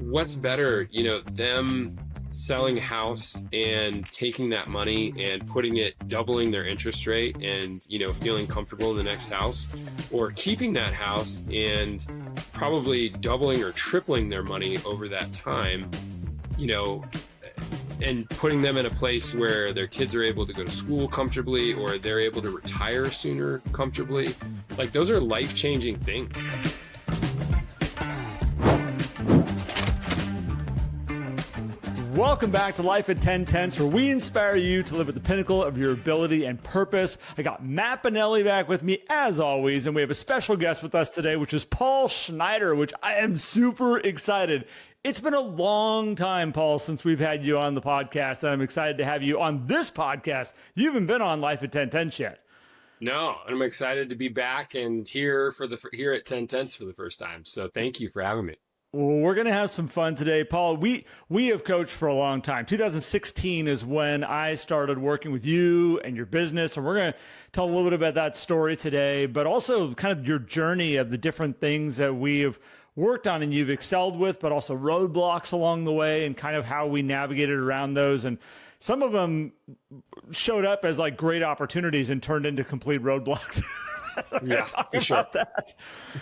what's better, them selling a house and taking that money and putting it, doubling their interest rate and, feeling comfortable in the next house, or keeping that house and probably doubling or tripling their money over that time, and putting them in a place where their kids are able to go to school comfortably, or they're able to retire sooner comfortably. Like, those are life-changing things. Welcome back to Life at 10 Tenths, where we inspire you to live at the pinnacle of your ability and purpose. I got Matt Benelli back with me as always, and we have a special guest with us today, which is Paul Schnaitter, which I am super excited. It's been a long time, Paul, since we've had you on the podcast, and I'm excited to have you on this podcast. You haven't been on Life at 10 Tenths yet. No, I'm excited to be back and here at 10 Tenths for the first time. So thank you for having me. Well, we're going to have some fun today, Paul. We have coached for a long time. 2016 is when I started working with you and your business, and we're going to tell a little bit about that story today, but also kind of your journey of the different things that we have worked on and you've excelled with, but also roadblocks along the way and kind of how we navigated around those. And some of them showed up as like great opportunities and turned into complete roadblocks. Yeah, talk for about sure. that.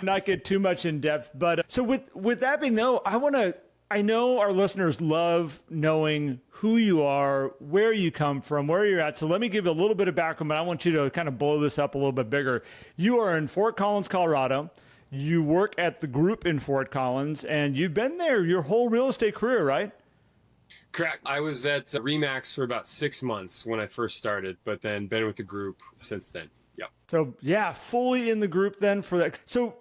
Not get too much in depth, but so with that being though, I know our listeners love knowing who you are, where you come from, where you're at. So let me give you a little bit of background, but I want you to kind of blow this up a little bit bigger. You are in Fort Collins, Colorado. You work at the group in Fort Collins, and you've been there your whole real estate career, right? Correct. I was at RE/MAX for about 6 months when I first started, but then been with the group since then. Yep. So yeah, fully in the group then for that. So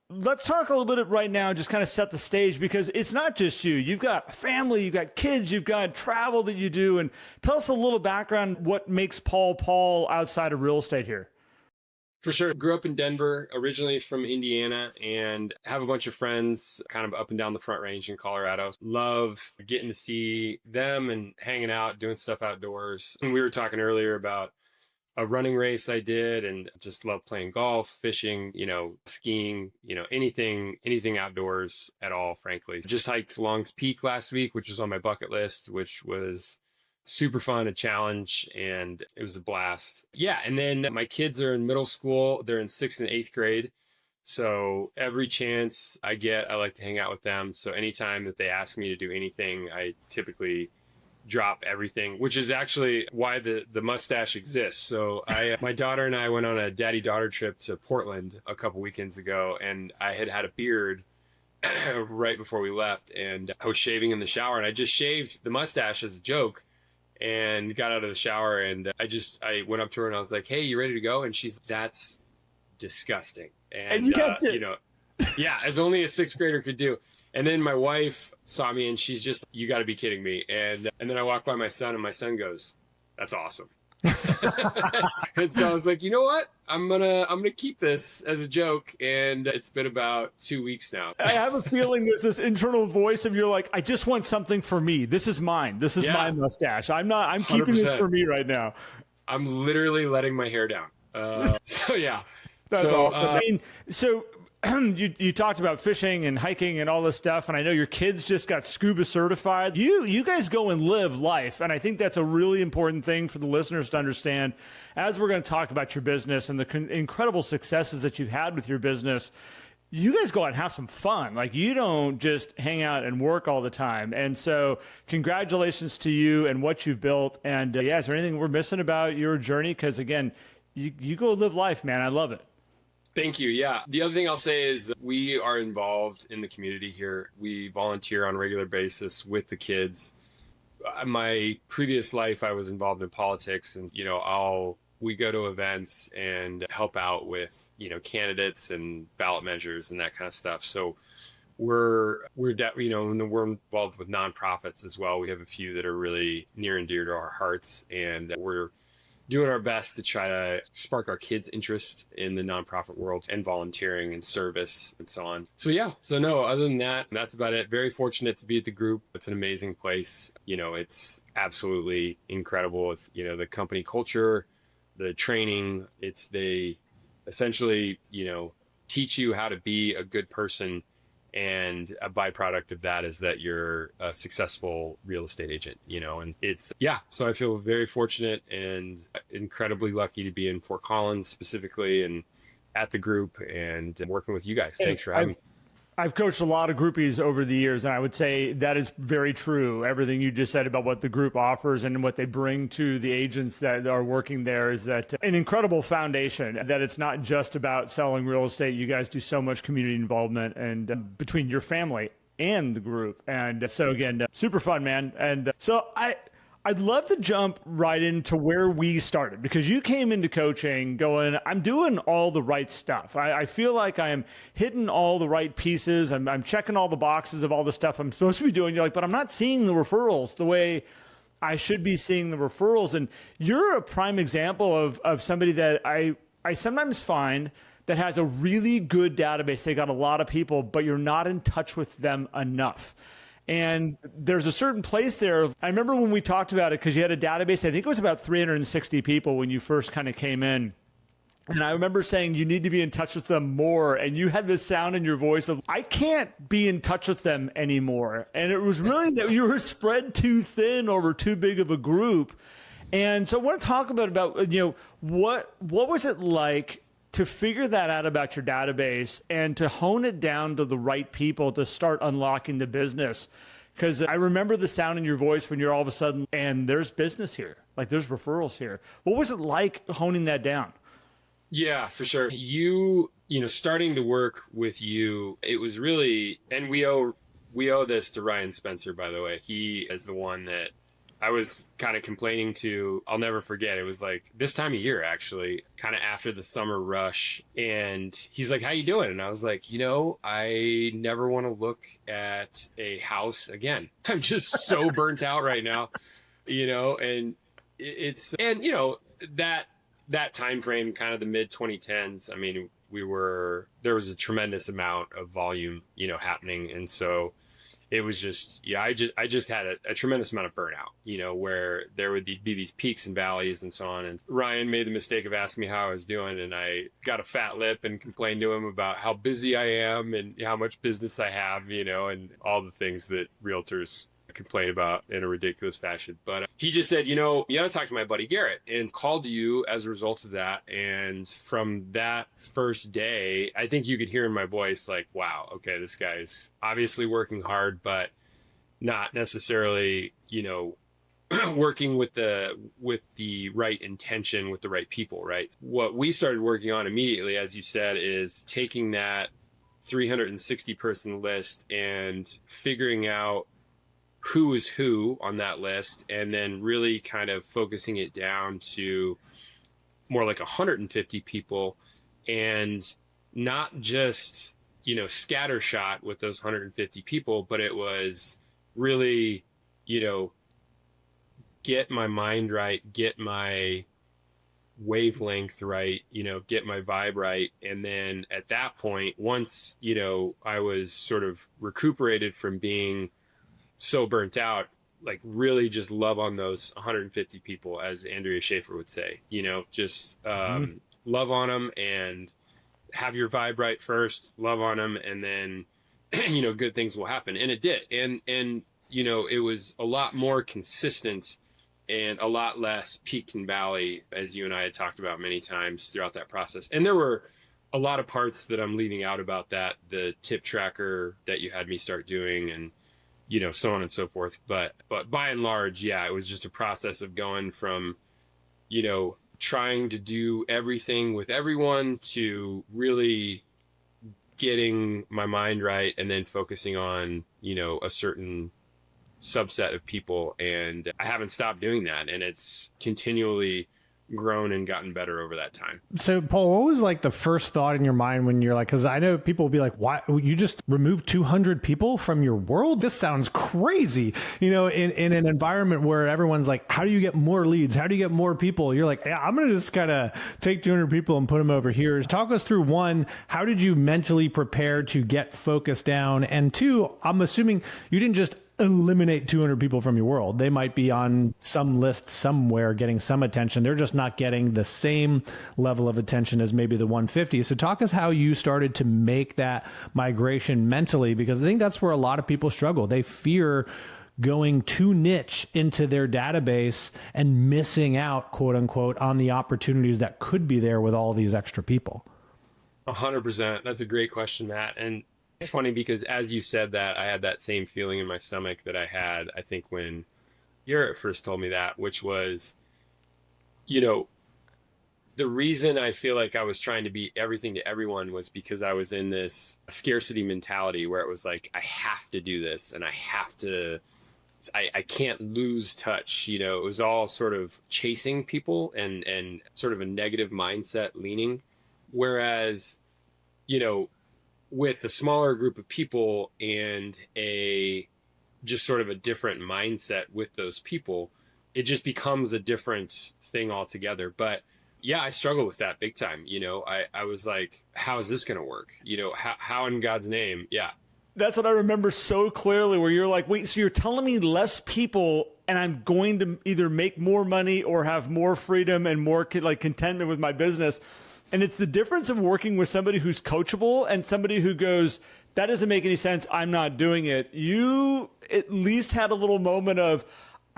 let's talk a little bit right now, just kind of set the stage, because it's not just you. You've got a family, you've got kids, you've got travel that you do. And tell us a little background, what makes Paul outside of real estate here? For sure. Grew up in Denver, originally from Indiana, and have a bunch of friends kind of up and down the Front Range in Colorado. Love getting to see them and hanging out, doing stuff outdoors. And we were talking earlier about a running race I did, and just love playing golf, fishing, skiing, anything outdoors at all, frankly. Just hiked Long's Peak last week, which was on my bucket list, which was super fun, a challenge, and it was a blast. Yeah, and then my kids are in middle school. They're in 6th and 8th grade. So every chance I get, I like to hang out with them. So anytime that they ask me to do anything, I typically drop everything, which is actually why the mustache exists. So my daughter and I went on a daddy-daughter trip to Portland a couple weekends ago, and I had a beard right before we left, and I was shaving in the shower, and I just shaved the mustache as a joke and got out of the shower, and I went up to her and I was like, "Hey, you ready to go?" And that's disgusting. And you kept it. Yeah, as only a 6th grader could do. And then my wife saw me and she's just, "You got to be kidding me." And then I walked by my son, and my son goes, "That's awesome." And so I was like, you know what? I'm gonna keep this as a joke. And it's been about 2 weeks now. I have a feeling there's this internal voice of you're like, I just want something for me. This is mine. This is my mustache. I'm keeping this for me right now. I'm literally letting my hair down. So yeah. That's awesome. I mean, so you talked about fishing and hiking and all this stuff, and I know your kids just got scuba certified. You guys go and live life, and I think that's a really important thing for the listeners to understand as we're going to talk about your business and the incredible successes that you've had with your business. You guys go out and have some fun. Like, you don't just hang out and work all the time. And so congratulations to you and what you've built. And is there anything we're missing about your journey? Because again, you go live life, man. I love it. Thank you. Yeah. The other thing I'll say is we are involved in the community here. We volunteer on a regular basis with the kids. My previous life, I was involved in politics, and, we go to events and help out with, candidates and ballot measures and that kind of stuff. So we're involved with nonprofits as well. We have a few that are really near and dear to our hearts, and we're doing our best to try to spark our kids' interest in the nonprofit world and volunteering and service and so on. So no, other than that, that's about it. Very fortunate to be at the group. It's an amazing place. It's absolutely incredible. It's, the company culture, the training, they essentially, teach you how to be a good person And a byproduct of that is that you're a successful real estate agent, and so I feel very fortunate and incredibly lucky to be in Fort Collins specifically and at the group and working with you guys. Thanks for having me. I've coached a lot of groupies over the years, and I would say that is very true. Everything you just said about what the group offers and what they bring to the agents that are working there is that an incredible foundation, that it's not just about selling real estate. You guys do so much community involvement and between your family and the group. And so again, super fun, man. And so I'd love to jump right into where we started, because you came into coaching going, I'm doing all the right stuff. I feel like I'm hitting all the right pieces. I'm checking all the boxes of all the stuff I'm supposed to be doing. You're like, but I'm not seeing the referrals the way I should be seeing the referrals. And you're a prime example of somebody that I sometimes find that has a really good database. They got a lot of people, but you're not in touch with them enough. And there's a certain place there. I remember when we talked about it, because you had a database, I think it was about 360 people when you first kind of came in. And I remember saying, you need to be in touch with them more. And you had this sound in your voice of, I can't be in touch with them anymore. And it was really that you were spread too thin over too big of a group. And so I want to talk about what was it like to figure that out about your database and to hone it down to the right people to start unlocking the business? Because I remember the sound in your voice when you're all of a sudden, and there's business here, like there's referrals here. What was it like honing that down? Yeah, for sure. Starting to work with you, it was really, and we owe this to Ryan Spencer, by the way. He is the one that I was kind of complaining to. I'll never forget. It was like this time of year, actually, kind of after the summer rush. And he's like, how you doing? And I was like, I never want to look at a house again. I'm just so burnt out right now, and that time frame, kind of the mid 2010s. I mean, there was a tremendous amount of volume, happening. And so it was just, I just had a tremendous amount of burnout, where there would be these peaks and valleys and so on. And Ryan made the mistake of asking me how I was doing, and I got a fat lip and complained to him about how busy I am and how much business I have, and all the things that realtors complain about in a ridiculous fashion. But he just said, you got to talk to my buddy Garrett, and called you as a result of that. And from that first day, I think you could hear in my voice, like, wow, okay, this guy's obviously working hard, but not necessarily, working with the right intention, with the right people, right? What we started working on immediately, as you said, is taking that 360 person list and figuring out who is who on that list, and then really kind of focusing it down to more like 150 people, and not just, scattershot with those 150 people, but it was really, get my mind right, get my wavelength right, get my vibe right. And then at that point, once, I was sort of recuperated from being so burnt out, like really just love on those 150 people, as Andrea Schaefer would say, just love on them and have your vibe right first, love on them, and then, good things will happen. And it did. And, it was a lot more consistent and a lot less peak and valley, as you and I had talked about many times throughout that process. And there were a lot of parts that I'm leaving out about that, the tip tracker that you had me start doing, and so on and so forth. But by and large, yeah, it was just a process of going from, trying to do everything with everyone to really getting my mind right, and then focusing on, a certain subset of people. And I haven't stopped doing that. And it's continually grown and gotten better over that time. So Paul, what was like the first thought in your mind when you're like, because I know people will be like, why you just removed 200 people from your world? This sounds crazy. In an environment where everyone's like, how do you get more leads? How do you get more people? You're like, yeah, I'm going to just kind of take 200 people and put them over here. Talk us through, one, how did you mentally prepare to get focused down? And two, I'm assuming you didn't just eliminate 200 people from your world. They might be on some list somewhere getting some attention. They're just not getting the same level of attention as maybe the 150. So talk us how you started to make that migration mentally, because I think that's where a lot of people struggle. They fear going too niche into their database and missing out, quote unquote, on the opportunities that could be there with all these extra people. 100%. That's a great question, Matt. And it's funny because as you said that, I had that same feeling in my stomach that I had, I think, when Garrett first told me that, which was, the reason I feel like I was trying to be everything to everyone was because I was in this scarcity mentality where it was like, I have to do this and I can't lose touch. It was all sort of chasing people and sort of a negative mindset leaning. Whereas, with a smaller group of people and just sort of a different mindset with those people, it just becomes a different thing altogether. But yeah, I struggle with that big time. I was like, how is this going to work? How in God's name? Yeah. That's what I remember so clearly, where you're like, wait, so you're telling me less people and I'm going to either make more money or have more freedom and more contentment with my business. And it's the difference of working with somebody who's coachable and somebody who goes, that doesn't make any sense, I'm not doing it. You at least had a little moment of,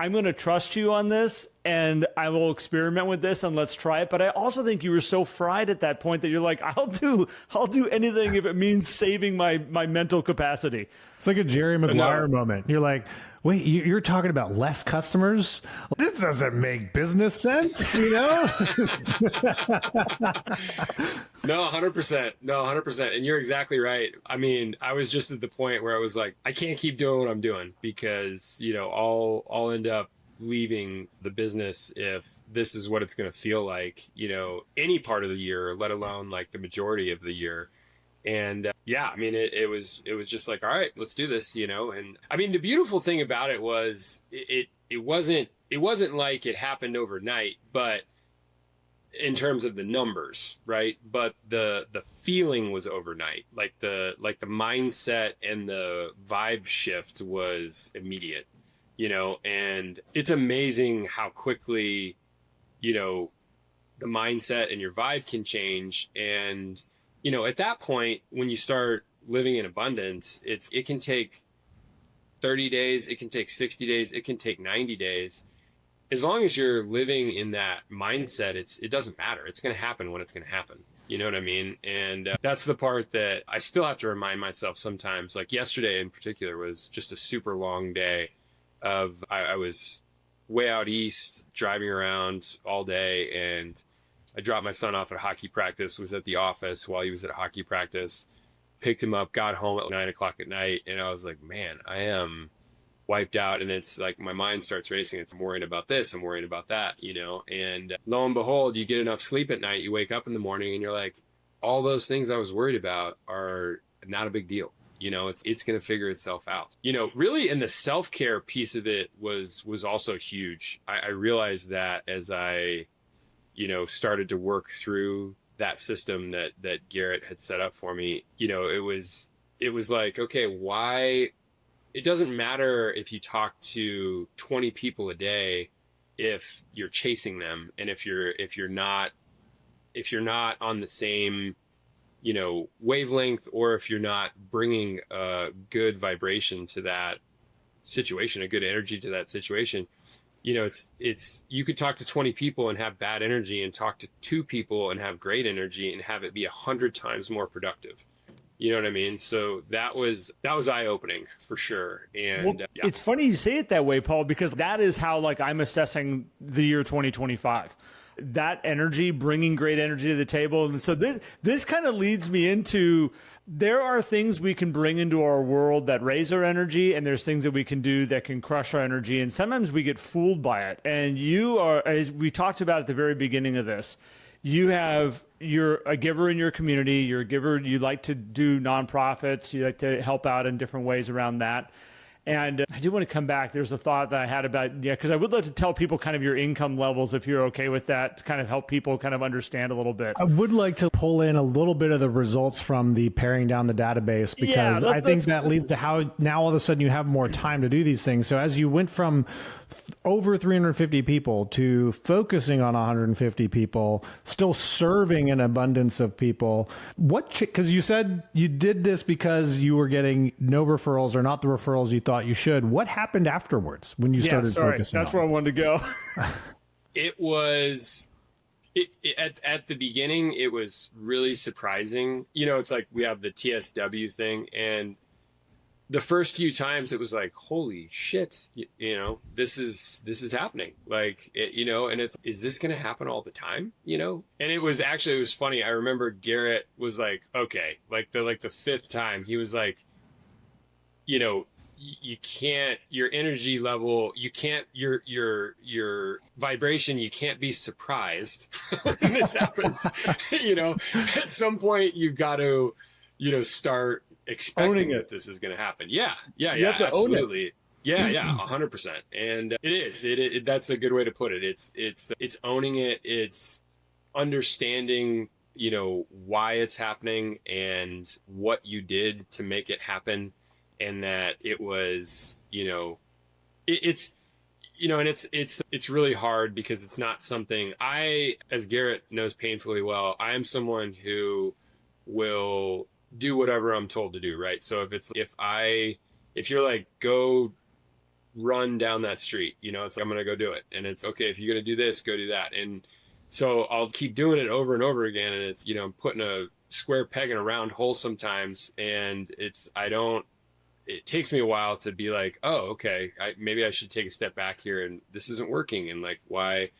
I'm going to trust you on this and I will experiment with this and let's try it. But I also think you were so fried at that point that you're like, I'll do anything if it means saving my mental capacity. It's like a Jerry Maguire moment. You're like, wait, you're talking about less customers? This doesn't make business sense, No, 100%. No, 100%. And you're exactly right. I mean, I was just at the point where I was like, I can't keep doing what I'm doing because, I'll end up leaving the business if this is what it's going to feel like, any part of the year, let alone like the majority of the year. And yeah, I mean, it was just like, all right, let's do this, and I mean, the beautiful thing about it was it wasn't like it happened overnight, but in terms of the numbers, right? But the feeling was overnight, like the mindset and the vibe shift was immediate, and it's amazing how quickly, the mindset and your vibe can change. And at that point, when you start living in abundance, it can take 30 days, it can take 60 days, it can take 90 days. As long as you're living in that mindset, it doesn't matter. It's going to happen when it's going to happen. You know what I mean? And that's the part that I still have to remind myself sometimes. Like yesterday in particular was just a super long day of, I was way out east driving around all day, and I dropped my son off at hockey practice, was at the office while he was at hockey practice, picked him up, got home at 9:00 at night. And I was like, man, I am wiped out. And it's like, my mind starts racing. I'm worrying about this, I'm worrying about that, and lo and behold, you get enough sleep at night, you wake up in the morning and you're like, all those things I was worried about are not a big deal. It's going to figure itself out, really. And the self-care piece of it was also huge. I realized that as I, started to work through that system that Garrett had set up for me, it was like, okay, why? It doesn't matter if you talk to 20 people a day, if you're chasing them, and if you're not on the same, wavelength, or if you're not bringing a good vibration to that situation, a good energy to that situation. It's you could talk to 20 people and have bad energy, and talk to 2 people and have great energy, and have it be 100 times more productive. You know what I mean? So that was eye-opening for sure. And yeah. It's funny you say it that way, Paul, because that is how I'm assessing the year 2025. That energy, bringing great energy to the table. And so this kind of leads me into, there are things we can bring into our world that raise our energy, and there's things that we can do that can crush our energy. And sometimes we get fooled by it. And you are, as we talked about at the very beginning of this, you're a giver in your community. You're a giver. You like to do nonprofits. You like to help out in different ways around that. And I do want to come back. There's a thought that I had about, because I would love to tell people kind of your income levels, if you're okay with that, to kind of help people kind of understand a little bit. I would like to pull in a little bit of the results from the paring down the database, because I think that leads to how now all of a sudden you have more time to do these things. So as you went from over 350 people to focusing on 150 people, still serving an abundance of people, because you said you did this because you were getting no referrals or not the referrals you thought you should. What happened afterwards when you started focusing? That's where I wanted to go. It was at the beginning, it was really surprising. It's like we have the TSW thing, and the first few times it was like, holy shit, this is happening. Like, and is this going to happen all the time? And it was funny. I remember Garrett was like, okay, like the fifth time he was like, you can't, your energy level, you can't, your vibration, you can't be surprised when this happens. At some point you've got to, start expecting that this is going to happen. Yeah, you have to absolutely own it. Yeah, 100%. And that's a good way to put it. It's owning it. It's understanding, why it's happening and what you did to make it happen. And that it was, it's really hard because it's not something as Garrett knows painfully well, I am someone who will do whatever I'm told to do. Right. So if you're like, go run down that street, it's, I'm going to go do it. And it's okay. If you're going to do this, go do that. And so I'll keep doing it over and over again. And it's, I'm putting a square peg in a round hole sometimes. And it takes me a while to be like, oh, okay, maybe I should take a step back here, and this isn't working. And like, why,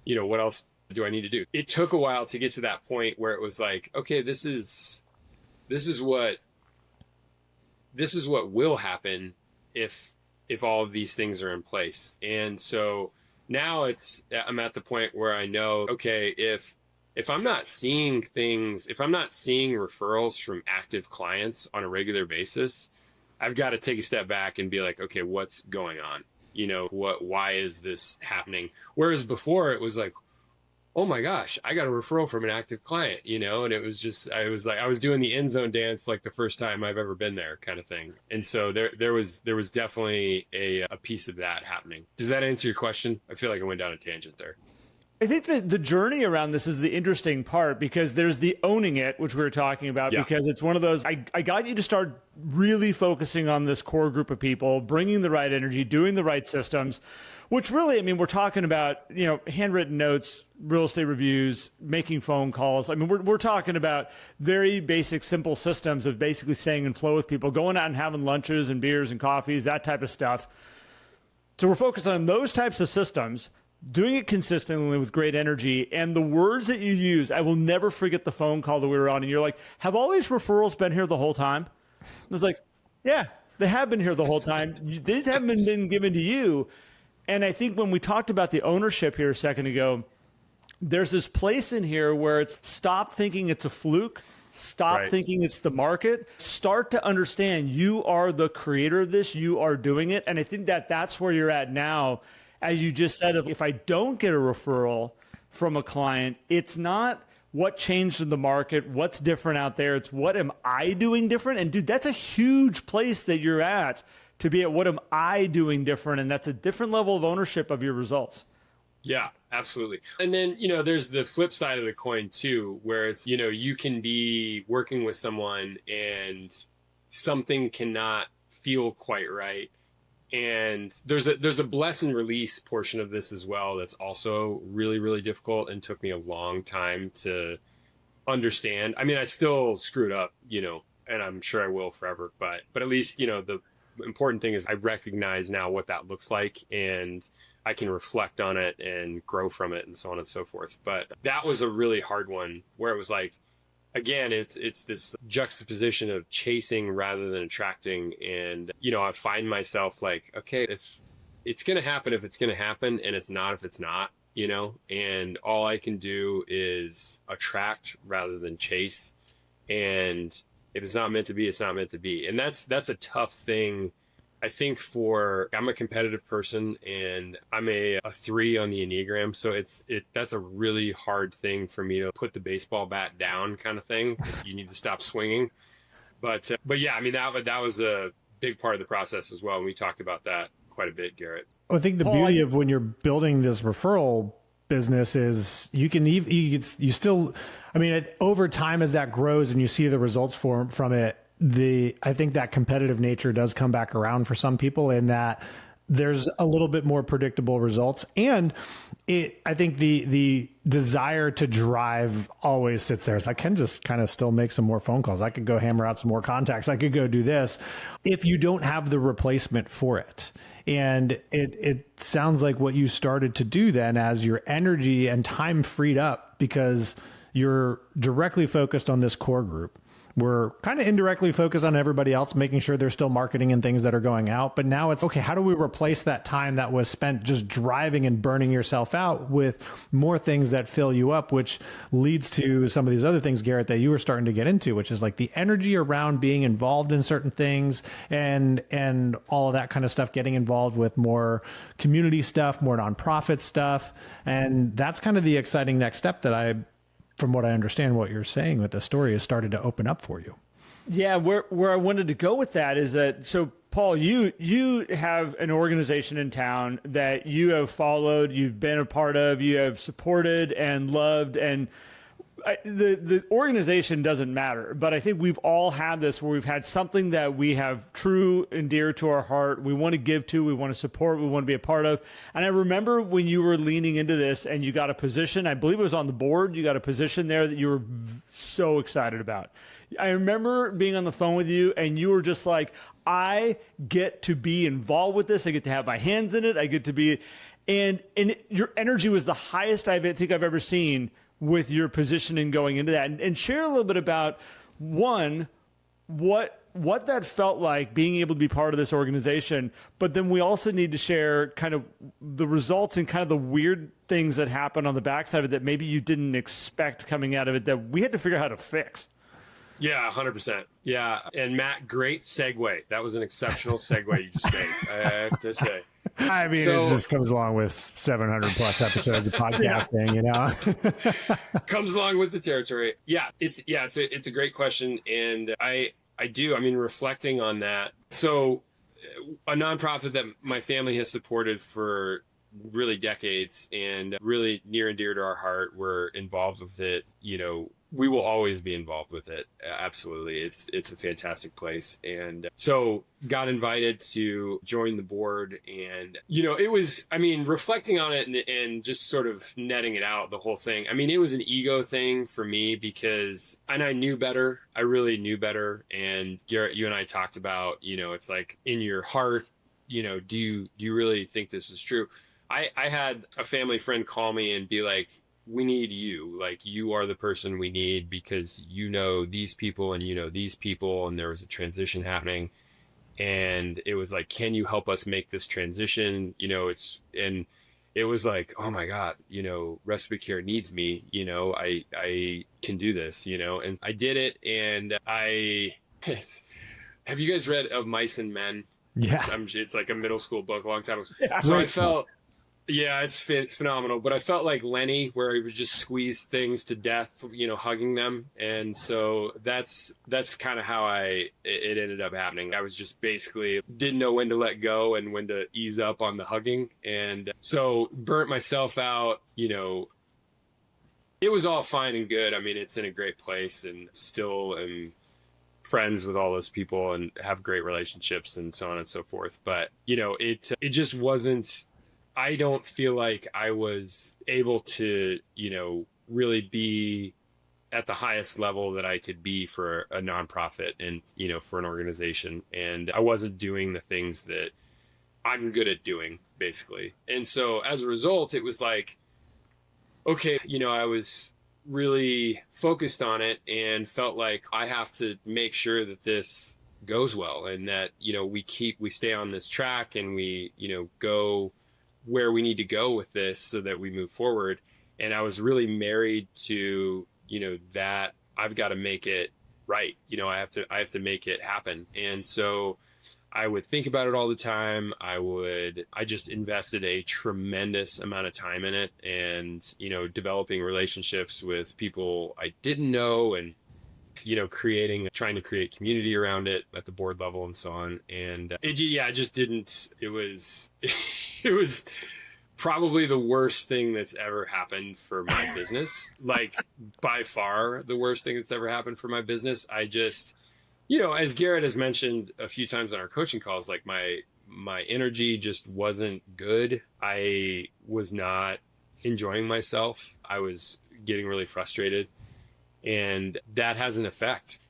what else do I need to do? It took a while to get to that point where it was like, okay, this is what will happen if all of these things are in place. And so now I'm at the point where I know, okay, if I'm not seeing referrals from active clients on a regular basis, I've got to take a step back and be like, okay, what's going on? Why is this happening? Whereas before it was like, oh my gosh, I got a referral from an active client, and it was just, I was doing the end zone dance like the first time I've ever been there kind of thing. And so there was definitely a piece of that happening. Does that answer your question? I feel like I went down a tangent there. I think that the journey around this is the interesting part, because there's the owning it, which we were talking about, because it's one of those, I got you to start really focusing on this core group of people, bringing the right energy, doing the right systems, which really, we're talking about, handwritten notes, real estate reviews, making phone calls. We're talking about very basic, simple systems of basically staying in flow with people, going out and having lunches and beers and coffees, that type of stuff. So we're focused on those types of systems, doing it consistently with great energy, and the words that you use. I will never forget the phone call that we were on, and you're like, have all these referrals been here the whole time? I was like, yeah, they have been here the whole time. These haven't been given to you. And I think when we talked about the ownership here a second ago, there's this place in here where it's stop thinking it's a fluke. Stop thinking it's the market. Start to understand you are the creator of this. You are doing it. And I think that's where you're at now. As you just said, if I don't get a referral from a client, it's not what changed in the market, what's different out there. It's what am I doing different? And dude, that's a huge place that you're at, to be at what am I doing different? And that's a different level of ownership of your results. Yeah, absolutely. And then, there's the flip side of the coin too, where it's, you can be working with someone and something cannot feel quite right. And there's a bless and release portion of this as well that's also really, really difficult and took me a long time to understand. I still screwed up, and I'm sure I will forever, but at least, the important thing is I recognize now what that looks like, and I can reflect on it and grow from it and so on and so forth. But that was a really hard one, where it was like, again, it's this juxtaposition of chasing rather than attracting. And, I find myself like, okay, if it's going to happen, if it's going to happen, and it's not, if it's not, and all I can do is attract rather than chase. And if it's not meant to be, it's not meant to be. And that's a tough thing, I think I'm a competitive person, and I'm a 3 on the Enneagram. So that's a really hard thing for me to put the baseball bat down kind of thing. You need to stop swinging. But yeah, I mean, that was a big part of the process as well. And we talked about that quite a bit, Garrett. I think the beauty of when you're building this referral business is you still, I mean, over time as that grows and you see the results from it, I think that competitive nature does come back around for some people, in that there's a little bit more predictable results. And I think the desire to drive always sits there. So I can just kind of still make some more phone calls. I could go hammer out some more contacts. I could go do this if you don't have the replacement for it. And it sounds like what you started to do then, as your energy and time freed up because you're directly focused on this core group. We're kind of indirectly focused on everybody else, making sure they're still marketing and things that are going out. But now it's, okay, how do we replace that time that was spent just driving and burning yourself out with more things that fill you up, which leads to some of these other things, Garrett, that you were starting to get into, which is like the energy around being involved in certain things and all of that kind of stuff, getting involved with more community stuff, more nonprofit stuff. And that's kind of the exciting next step that from what I understand, what you're saying with the story has started to open up for you. Yeah, where I wanted to go with that is that, so Paul, you have an organization in town that you have followed, you've been a part of, you have supported and loved, and the organization doesn't matter, but I think we've all had this where we've had something that we have true and dear to our heart. We want to give to, we want to support, we want to be a part of. And I remember when you were leaning into this and you got a position, I believe it was on the board, you got a position there that you were so excited about. I remember being on the phone with you and you were just like, I get to be involved with this. I get to have my hands in it. I get to be, and your energy was the highest I think I've ever seen with your positioning going into that, and share a little bit about one, what that felt like being able to be part of this organization. But then we also need to share kind of the results and kind of the weird things that happened on the backside of it that maybe you didn't expect coming out of it that we had to figure out how to fix. Yeah, 100%. Yeah. And Matt, great segue. That was an exceptional segue you just made, I have to say. I mean, it just comes along with 700 plus episodes of podcasting, you know. Comes along with the territory. Yeah, it's a great question, and I mean, reflecting on that. So, a nonprofit that my family has supported for really decades and really near and dear to our heart. We're involved with it. You know, we will always be involved with it. Absolutely. It's a fantastic place. And so got invited to join the board, and, you know, it was, I mean, reflecting on it and just sort of netting it out, the whole thing. I mean, it was an ego thing for me because, and I knew better. I really knew better. And Garrett, you and I talked about, you know, it's like in your heart, you know, do you really think this is true? I had a family friend call me and be like, we need you. Like, you are the person we need because you know these people and you know these people, and there was a transition happening. And it was like, can you help us make this transition? You know, and it was like, oh my God, you know, respite care needs me, you know, I can do this, you know, and I did it. And have you guys read Of Mice and Men? Yeah. It's like a middle school book, a long time ago. Yeah, so I felt, yeah, it's phenomenal. But I felt like Lenny, where he would just squeeze things to death, you know, hugging them. And so that's kind of how it ended up happening. I was just basically didn't know when to let go and when to ease up on the hugging. And so burnt myself out, you know. It was all fine and good. I mean, it's in a great place, and still am friends with all those people and have great relationships and so on and so forth. But, you know, it just wasn't, I don't feel like I was able to, you know, really be at the highest level that I could be for a nonprofit and, you know, for an organization. And I wasn't doing the things that I'm good at doing, basically. And so as a result, it was like, okay, you know, I was really focused on it and felt like I have to make sure that this goes well and that, you know, we stay on this track and we, you know, go where we need to go with this so that we move forward. And I was really married to, you know, that I've got to make it right. You know, I have to make it happen. And so I would think about it all the time. I just invested a tremendous amount of time in it, and, developing relationships with people I didn't know, and, trying to create community around it at the board level and so on. And it just didn't, it was, it was probably the worst thing that's ever happened for my business. Like, by far the worst thing that's ever happened for my business. I just, as Garrett has mentioned a few times on our coaching calls, like my energy just wasn't good. I was not enjoying myself. I was getting really frustrated, and that has an effect,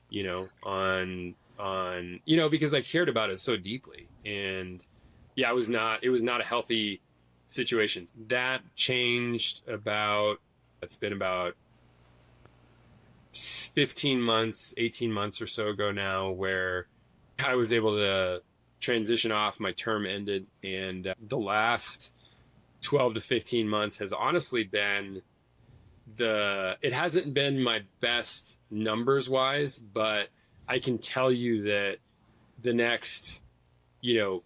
on because I cared about it so deeply. And it was not a healthy situation. That changed it's been about 15 months, 18 months or so ago now, where I was able to transition off. My term ended, and the last 12 to 15 months has honestly been it hasn't been my best numbers wise, but I can tell you that the next, 2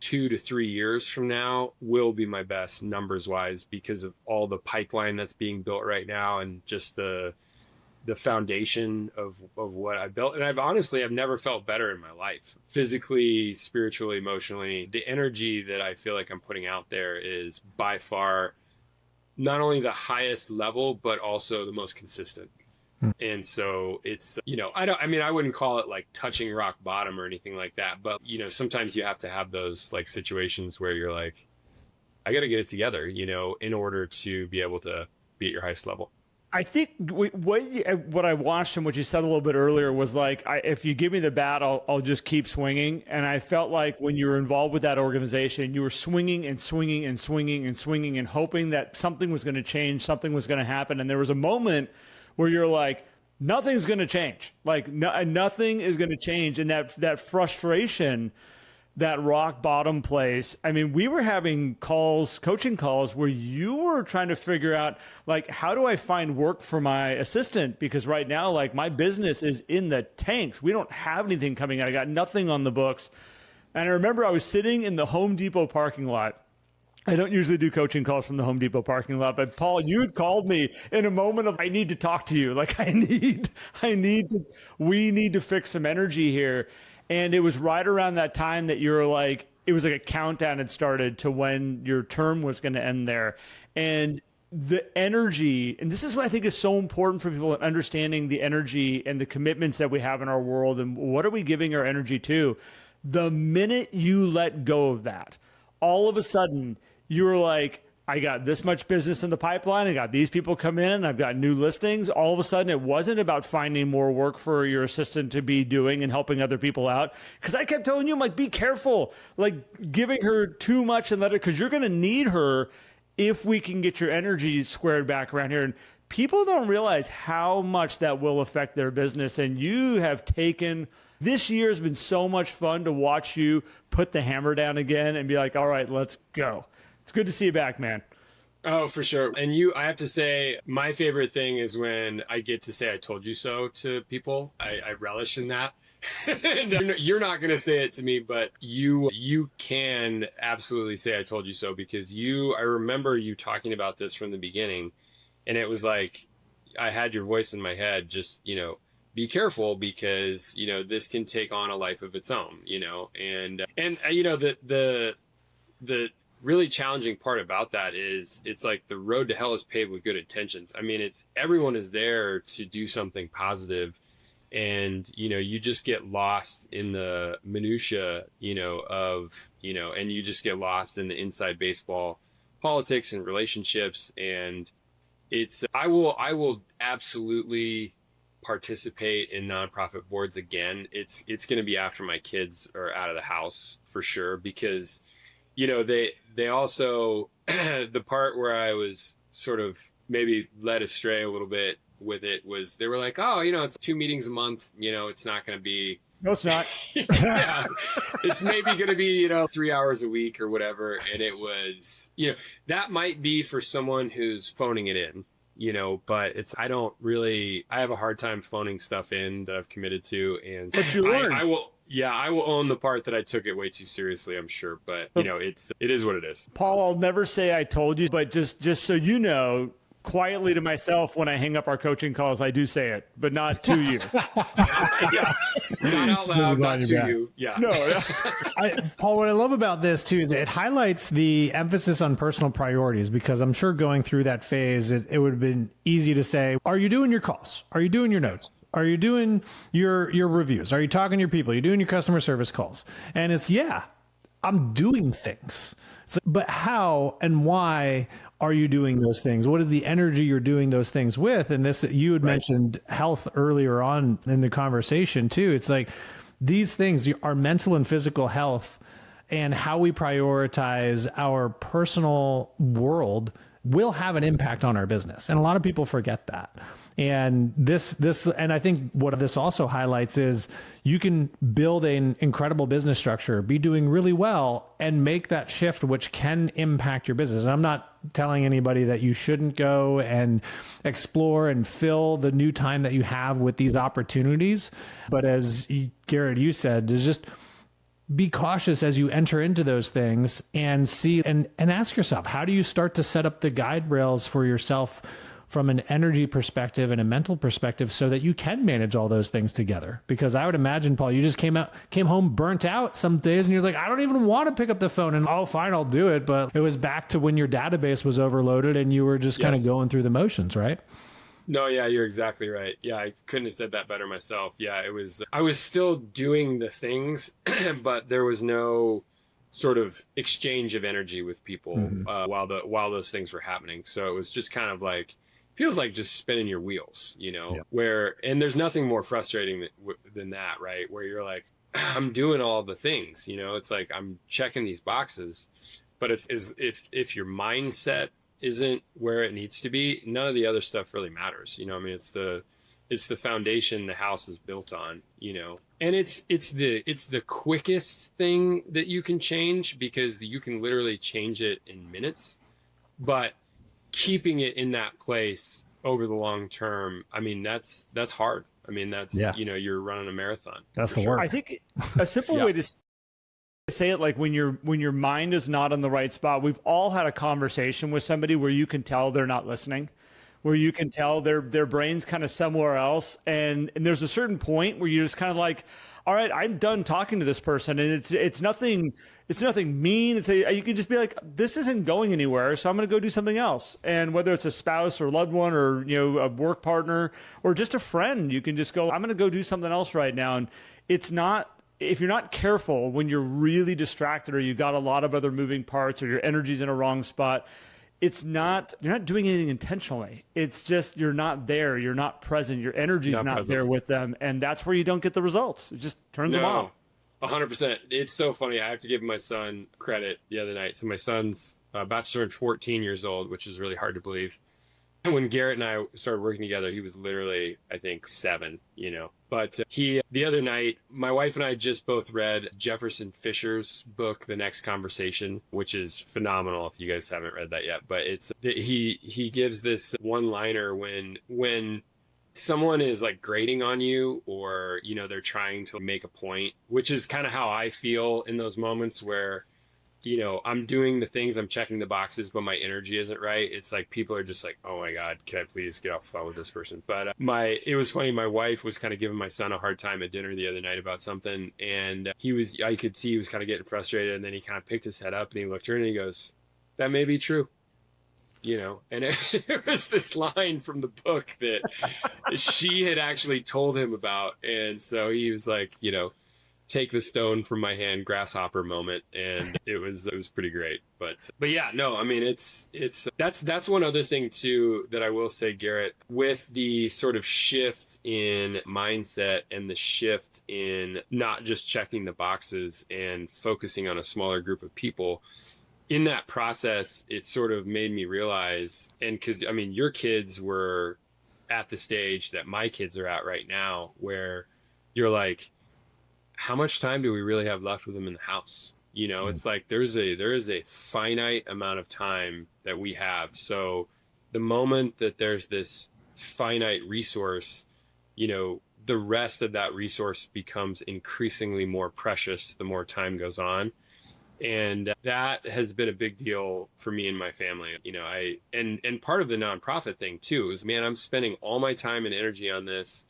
to 3 years from now will be my best numbers wise, because of all the pipeline that's being built right now, and just the foundation of what I built. And I've never felt better in my life, physically, spiritually, emotionally. The energy that I feel like I'm putting out there is by far not only the highest level, but also the most consistent. And so it's, I wouldn't call it like touching rock bottom or anything like that, but, sometimes you have to have those like situations where you're like, I got to get it together, in order to be able to be at your highest level. I think what I watched and what you said a little bit earlier was like, if you give me the bat, I'll just keep swinging. And I felt like when you were involved with that organization, you were swinging and swinging and swinging and swinging and hoping that something was going to change, something was going to happen. And there was a moment where you're like, nothing's going to change. Like nothing is going to change. And that frustration, that rock bottom place. I mean, we were having coaching calls where you were trying to figure out, like, how do I find work for my assistant? Because right now, like, my business is in the tanks. We don't have anything coming out. I got nothing on the books. And I remember I was sitting in the Home Depot parking lot. I don't usually do coaching calls from the Home Depot parking lot, but Paul, you had called me in a moment of, I need to talk to you. Like, we need to fix some energy here. And it was right around that time that you were like, it was like a countdown had started to when your term was going to end there. And the energy, and this is what I think is so important for people, understanding the energy and the commitments that we have in our world, and what are we giving our energy to? The minute you let go of that, all of a sudden you were like, I got this much business in the pipeline. I got these people come in. I've got new listings. All of a sudden, it wasn't about finding more work for your assistant to be doing and helping other people out. Because I kept telling you, I'm like, be careful, like giving her too much and let her, because you're going to need her if we can get your energy squared back around here. And people don't realize how much that will affect their business. And you have this year has been so much fun to watch you put the hammer down again and be like, all right, let's go. It's good to see you back, man. Oh, for sure. And I have to say, my favorite thing is when I get to say, I told you so to people. I relish in that. You're not going to say it to me, but you can absolutely say, I told you so, because I remember you talking about this from the beginning, and it was like, I had your voice in my head, just, be careful, because, this can take on a life of its own, and the really challenging part about that is it's like the road to hell is paved with good intentions. I mean, everyone is there to do something positive, and, you just get lost in the minutia, and you just get lost in the inside baseball politics and relationships. And I will absolutely participate in nonprofit boards again. It's going to be after my kids are out of the house for sure, because they also, the part where I was sort of maybe led astray a little bit with it was, they were like, oh, it's 2 meetings a month, it's not going to be. No, it's not. Yeah, it's maybe going to be, 3 hours a week or whatever. And it was, that might be for someone who's phoning it in, but I have a hard time phoning stuff in that I've committed to. And but you learn. Yeah, I will own the part that I took it way too seriously, I'm sure, but you know, it is what it is. Paul, I'll never say I told you, but just so you know, quietly to myself when I hang up our coaching calls, I do say it, but not to you. Yeah. Not out loud, not to you. Yeah. No. Paul, what I love about this too is it highlights the emphasis on personal priorities, because I'm sure going through that phase, it would have been easy to say, are you doing your calls? Are you doing your notes? Are you doing your reviews? Are you talking to your people? Are you doing your customer service calls? And it's, yeah, I'm doing things. But how and why are you doing those things? What is the energy you're doing those things with? And this, you had mentioned health earlier on in the conversation too. It's like these things, our mental and physical health and how we prioritize our personal world will have an impact on our business. And a lot of people forget that. And and I think what this also highlights is you can build an incredible business structure, be doing really well, and make that shift, which can impact your business. And I'm not telling anybody that you shouldn't go and explore and fill the new time that you have with these opportunities. But as Garrett, you said, is just be cautious as you enter into those things and see and ask yourself, how do you start to set up the guide rails for yourself from an energy perspective and a mental perspective so that you can manage all those things together? Because I would imagine, Paul, you just came home burnt out some days and you're like, I don't even want to pick up the phone, and oh, fine, I'll do it. But it was back to when your database was overloaded and you were just kind of going through the motions, right? No, yeah, you're exactly right. Yeah, I couldn't have said that better myself. Yeah, I was still doing the things, but there was no sort of exchange of energy with people while those things were happening. So it was just kind of like, feels like just spinning your wheels, you know, and there's nothing more frustrating than that, right? Where you're like, I'm doing all the things, you know, it's like I'm checking these boxes, but it's if your mindset isn't where it needs to be, none of the other stuff really matters. You know, I mean, it's the foundation the house is built on, you know, and it's the quickest thing that you can change, because you can literally change it in minutes, but keeping it in that place over the long term, I mean, that's hard. I mean, that's, you know, you're running a marathon. That's the work. I think a simple way to say it, like when your mind is not in the right spot, we've all had a conversation with somebody where you can tell they're not listening, where you can tell their brain's kind of somewhere else. And there's a certain point where you're just kind of like, all right, I'm done talking to this person. And it's nothing mean. You can just be like, this isn't going anywhere, so I'm going to go do something else. And whether it's a spouse or loved one or, you know, a work partner or just a friend, you can just go, I'm going to go do something else right now. And it's not, if you're not careful, when you're really distracted or you got a lot of other moving parts or your energy's in a wrong spot, you're not doing anything intentionally. It's just, you're not there. You're not present. Your energy's not there with them. And that's where you don't get the results. It just turns them off. 100%. It's so funny. I have to give my son credit the other night. So my son's about to turn 14 years old, which is really hard to believe. And when Garrett and I started working together, he was literally, I think, 7, you know. But the other night, my wife and I just both read Jefferson Fisher's book, The Next Conversation, which is phenomenal if you guys haven't read that yet. But he gives this one-liner when someone is like grading on you, or, you know, they're trying to make a point, which is kind of how I feel in those moments where, you know, I'm doing the things, I'm checking the boxes, but my energy isn't right. It's like people are just like, oh my God, can I please get off the phone with this person? But it was funny. My wife was kind of giving my son a hard time at dinner the other night about something, and I could see he was kind of getting frustrated, and then he kind of picked his head up and he looked at her and he goes, that may be true. You know, and it was this line from the book that she had actually told him about. And so he was like, you know, take the stone from my hand, grasshopper moment. And it was pretty great. But yeah, no, I mean, that's one other thing too, that I will say, Garrett, with the sort of shift in mindset and the shift in not just checking the boxes and focusing on a smaller group of people. In that process, it sort of made me realize, and because, I mean, your kids were at the stage that my kids are at right now, where you're like, how much time do we really have left with them in the house? You know, it's like there is a finite amount of time that we have. So the moment that there's this finite resource, you know, the rest of that resource becomes increasingly more precious the more time goes on. And that has been a big deal for me and my family. And part of the nonprofit thing too is, man, I'm spending all my time and energy on this.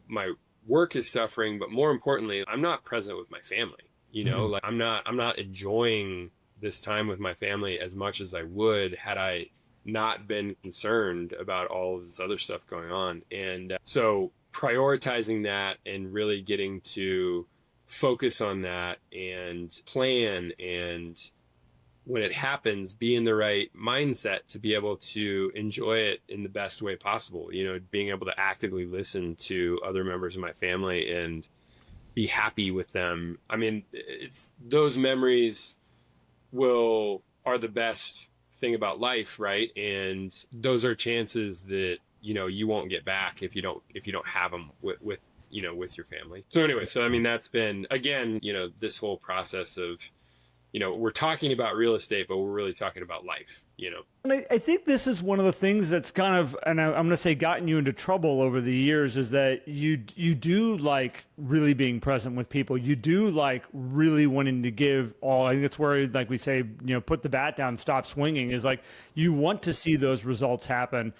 My work is suffering, but more importantly, I'm not present with my family. Like I'm not enjoying this time with my family as much as I would had I not been concerned about all of this other stuff going on. And so prioritizing that and really getting to focus on that and plan, and when it happens, be in the right mindset to be able to enjoy it in the best way possible. Being able to actively listen to other members of my family and be happy with them. I mean, it's those memories are the best thing about life, right? And those are chances that you won't get back if you don't have them with your family. So anyway, I mean, that's been, again, this whole process of, we're talking about real estate, but we're really talking about life, And I think this is one of the things that's kind of, and I'm going to say gotten you into trouble over the years, is that you do like really being present with people. You do like really wanting to give all. I think that's where, like we say, put the bat down, stop swinging, is like you want to see those results happen.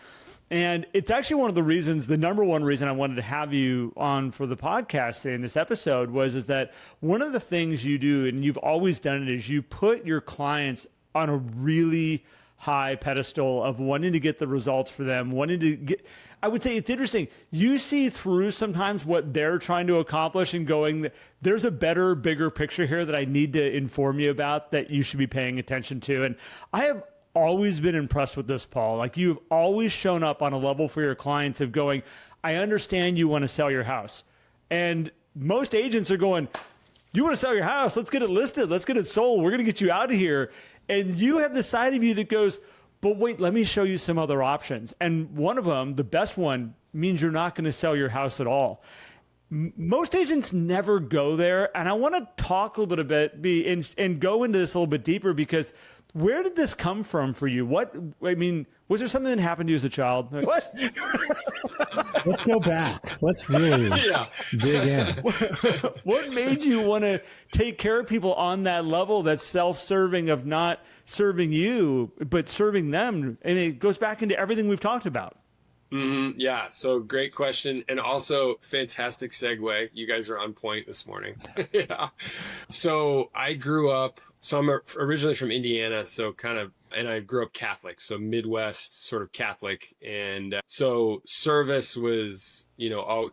And it's actually one of the reasons, the number one reason I wanted to have you on for the podcast today in this episode is that one of the things you do, and you've always done it, is you put your clients on a really high pedestal of wanting to get the results for them, I would say it's interesting. You see through sometimes what they're trying to accomplish and going, there's a better, bigger picture here that I need to inform you about that you should be paying attention to. And I have always been impressed with this, Paul. Like, you've always shown up on a level for your clients of going, I understand you want to sell your house. And most agents are going, you want to sell your house? Let's get it listed. Let's get it sold. We're going to get you out of here. And you have the side of you that goes, but wait, let me show you some other options. And one of them, the best one, means you're not going to sell your house at all. Most agents never go there. And I want to talk a little bit and go into this a little bit deeper, because where did this come from for you? Was there something that happened to you as a child? Like, what? Let's go back. Let's really dig in. What made you want to take care of people on that level that's self-serving, of not serving you, but serving them? And it goes back into everything we've talked about. Mm-hmm. Yeah. So great question. And also fantastic segue. You guys are on point this morning. Yeah. So I grew up, I'm originally from Indiana. And I grew up Catholic. So Midwest sort of Catholic. And so service was,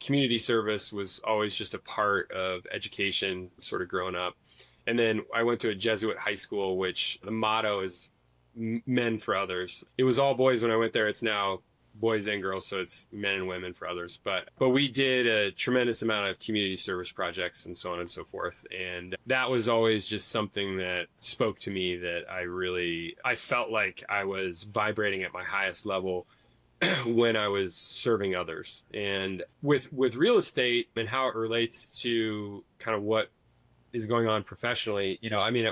community service was always just a part of education sort of growing up. And then I went to a Jesuit high school, which the motto is men for others. It was all boys when I went there. It's now boys and girls, so it's men and women for others. But we did a tremendous amount of community service projects and so on and so forth. And that was always just something that spoke to me, that I felt like I was vibrating at my highest level when I was serving others. And with real estate and how it relates to kind of what is going on professionally,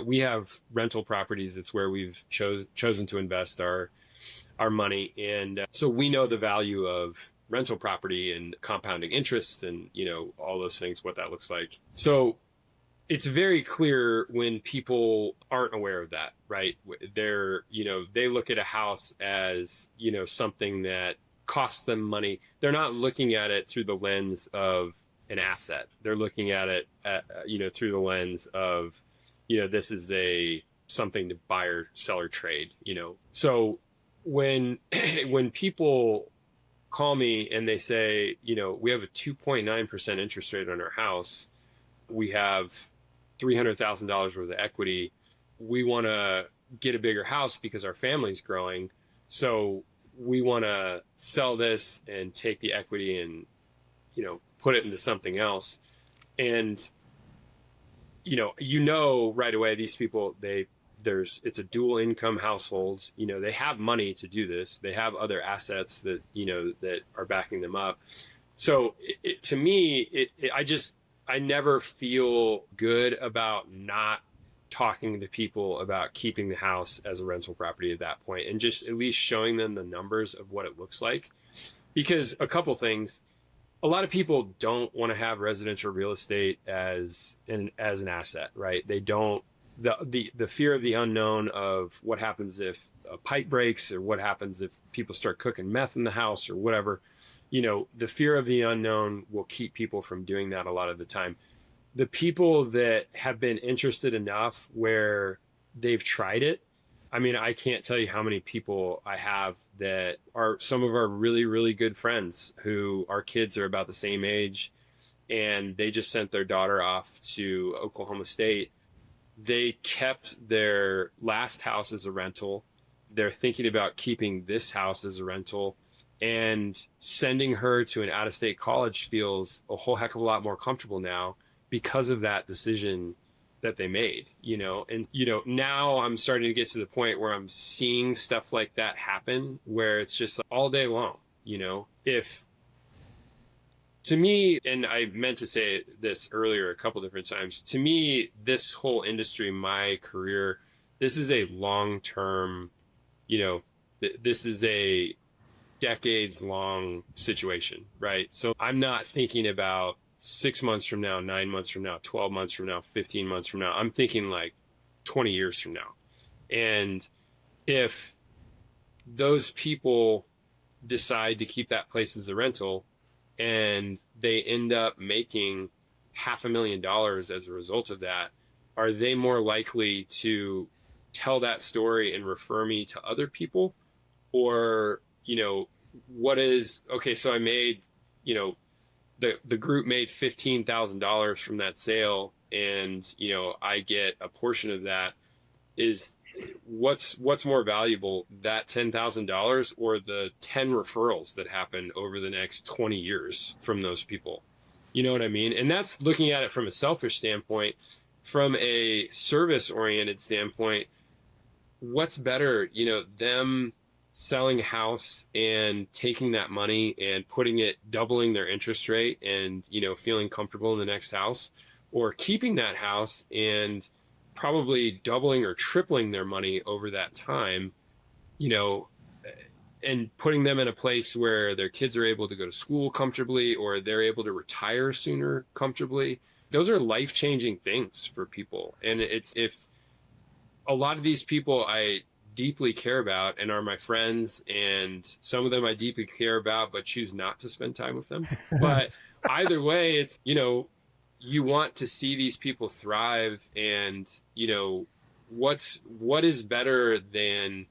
we have rental properties. It's where we've chosen to invest our money. And so we know the value of rental property and compounding interest and, all those things, what that looks like. So it's very clear when people aren't aware of that, right? They look at a house as, something that costs them money. They're not looking at it through the lens of an asset. They're looking at it, through the lens of, this is something to buy or sell or trade, So when people call me and they say, we have a 2.9% interest rate on our house, we have $300,000 worth of equity, we want to get a bigger house because our family's growing, so we want to sell this and take the equity and put it into something else. And right away, these people, it's a dual income household. They have money to do this. They have other assets that, that are backing them up. So to me, I never feel good about not talking to people about keeping the house as a rental property at that point, and just at least showing them the numbers of what it looks like. Because a couple things, a lot of people don't want to have residential real estate as an asset, right? They don't, the fear of the unknown of what happens if a pipe breaks, or what happens if people start cooking meth in the house or whatever. The fear of the unknown will keep people from doing that a lot of the time. The people that have been interested enough where they've tried it, I mean, I can't tell you how many people I have that are some of our really, really good friends who our kids are about the same age, and they just sent their daughter off to Oklahoma State. They kept their last house as a rental. They're thinking about keeping this house as a rental, and sending her to an out-of-state college feels a whole heck of a lot more comfortable now because of that decision that they made, and, now I'm starting to get to the point where I'm seeing stuff like that happen, where it's just all day long, if, to me, and I meant to say this earlier a couple different times, to me, this whole industry, my career, this is a long-term, this is a decades long situation, right? So I'm not thinking about 6 months from now, 9 months from now, 12 months from now, 15 months from now. I'm thinking like 20 years from now. And if those people decide to keep that place as a rental and they end up making $500,000 as a result of that, are they more likely to tell that story and refer me to other people? Or, okay, so I made, the group made $15,000 from that sale, and I get a portion of that. Is what's more valuable, that $10,000 or the 10 referrals that happen over the next 20 years from those people? You know what I mean? And that's looking at it from a selfish standpoint. From a service oriented standpoint, what's better, them selling a house and taking that money and putting it, doubling their interest rate and, feeling comfortable in the next house, or keeping that house and probably doubling or tripling their money over that time, and putting them in a place where their kids are able to go to school comfortably, or they're able to retire sooner comfortably. Those are life-changing things for people. And if a lot of these people I deeply care about and are my friends, and some of them I deeply care about but choose not to spend time with them. But either way, it's, you want to see these people thrive, and, what is better than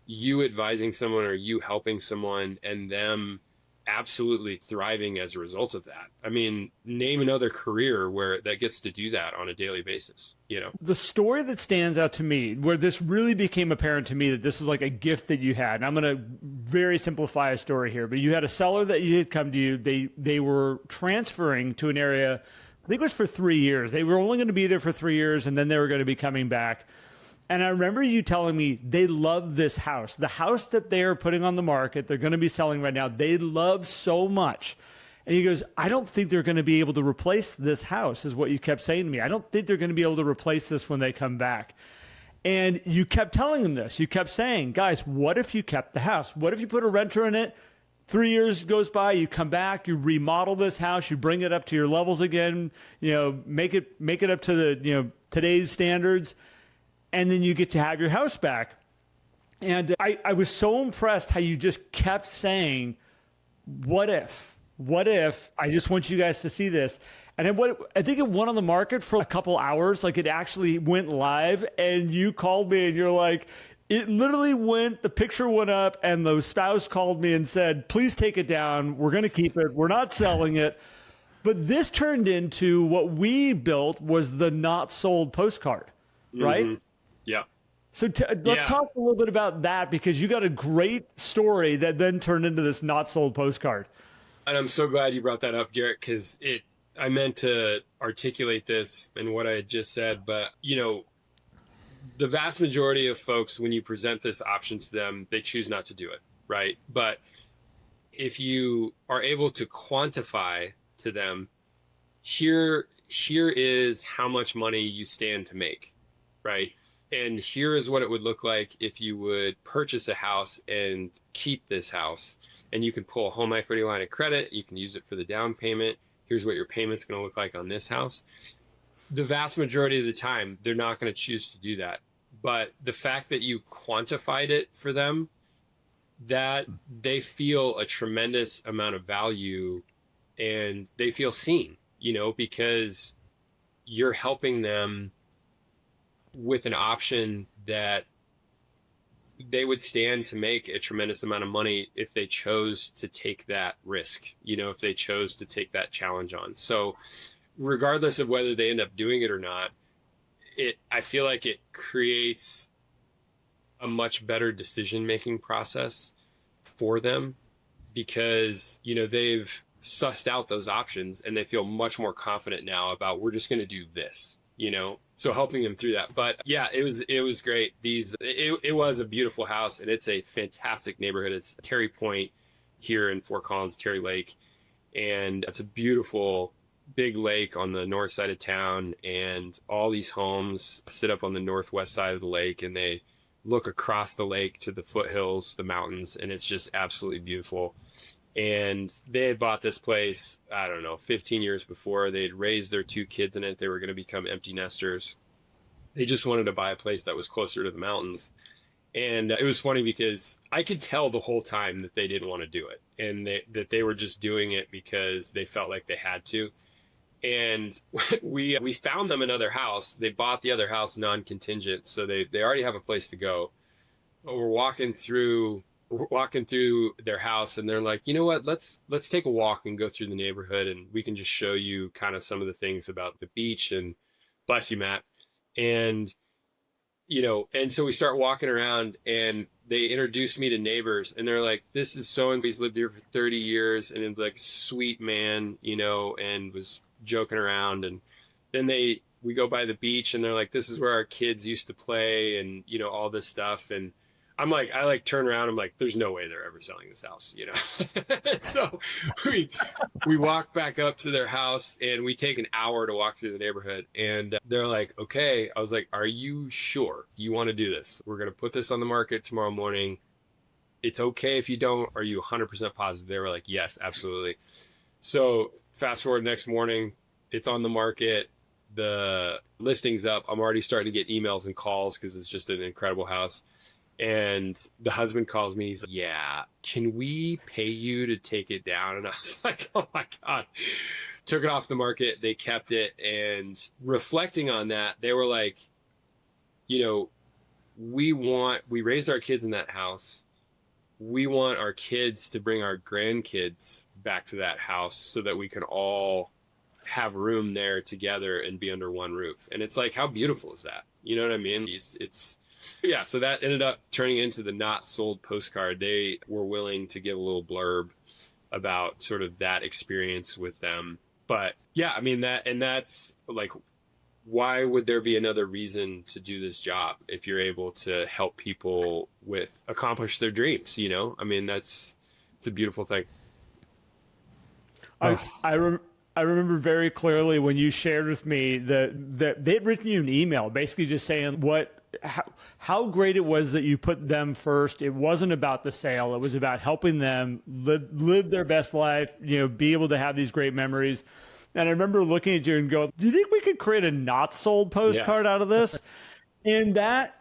you advising someone or you helping someone and them absolutely thriving as a result of that? I mean, name another career where that gets to do that on a daily basis, The story that stands out to me, where this really became apparent to me that this was like a gift that you had, and I'm going to very simplify a story here, but you had a seller that you had come to you. They were transferring to an area, I think it was for 3 years. They were only going to be there for 3 years, and then they were going to be coming back. And I remember you telling me they love this house. The house that they're putting on the market, they're going to be selling right now, they love so much. And he goes, I don't think they're going to be able to replace this house, is what you kept saying to me. I don't think they're going to be able to replace this when they come back. And you kept telling them this. You kept saying, guys, what if you kept the house? What if you put a renter in it? 3 years goes by, you come back, you remodel this house, you bring it up to your levels again, make it up to the, today's standards. And then you get to have your house back. And I was so impressed how you just kept saying, what if? I just want you guys to see this. And I think it went on the market for a couple hours. Like, it actually went live, and you called me and you're like, it literally went, the picture went up, and the spouse called me and said, please take it down. We're going to keep it. We're not selling it. But this turned into what we built was the not sold postcard, right? Mm-hmm. Yeah. So let's talk a little bit about that, because you got a great story that then turned into this not sold postcard. And I'm so glad you brought that up, Garrett, because I meant to articulate this in what I had just said, but the vast majority of folks, when you present this option to them, they choose not to do it, right? But if you are able to quantify to them, here is how much money you stand to make, right? And here is what it would look like if you would purchase a house and keep this house. And you can pull a home equity line of credit. You can use it for the down payment. Here's what your payment's going to look like on this house. The vast majority of the time, they're not going to choose to do that. But the fact that you quantified it for them, that they feel a tremendous amount of value and they feel seen, because you're helping them with an option that they would stand to make a tremendous amount of money if they chose to take that risk, if they chose to take that challenge on. So regardless of whether they end up doing it or not, I feel like it creates a much better decision-making process for them because, they've sussed out those options and they feel much more confident now about we're just going to do this, so helping them through that. But yeah, it was great. It was a beautiful house and it's a fantastic neighborhood. It's Terry Point here in Fort Collins, Terry Lake. And it's a beautiful big lake on the north side of town. And all these homes sit up on the northwest side of the lake and they look across the lake to the foothills, the mountains, and it's just absolutely beautiful. And they had bought this place, I don't know, 15 years before. They'd raised their 2 kids in it. They were going to become empty nesters. They just wanted to buy a place that was closer to the mountains. And it was funny because I could tell the whole time that they didn't want to do it and that they were just doing it because they felt like they had to. And we found them another house. They bought the other house non-contingent, so they already have a place to go. But we're walking through their house and they're like, you know what, let's take a walk and go through the neighborhood and we can just show you kind of some of the things about the beach. And bless you, Matt. And and so we start walking around and they introduced me to neighbors and they're like, this is so and so, he's lived here for 30 years and is like sweet man, and was joking around. And then we go by the beach and they're like, this is where our kids used to play and all this stuff. And I'm like, I turn around. I'm like, there's no way they're ever selling this house, So we walk back up to their house and we take an hour to walk through the neighborhood. And they're like, okay. I was like, are you sure you want to do this? We're going to put this on the market tomorrow morning. It's okay if you don't. Are you 100% positive? They were like, yes, absolutely. So fast forward next morning, it's on the market. The listing's up. I'm already starting to get emails and calls because it's just an incredible house. And the husband calls me. He's like, yeah, can we pay you to take it down? And I was like, oh my God. Took it off the market. They kept it. And reflecting on that, they were like, we raised our kids in that house. We want our kids to bring our grandkids back to that house so that we can all have room there together and be under one roof. And it's like, how beautiful is that? You know what I mean? Yeah, so that ended up turning into the not sold postcard. They were willing to give a little blurb about sort of that experience with them. But yeah, I mean, that's like, why would there be another reason to do this job if you're able to help people accomplish their dreams? I mean, it's a beautiful thing. I remember very clearly when you shared with me that they'd written you an email basically just saying how great it was that you put them first. It wasn't about the sale. It was about helping them live their best life, be able to have these great memories. And I remember looking at you and go, do you think we could create a not sold postcard out of this? And that,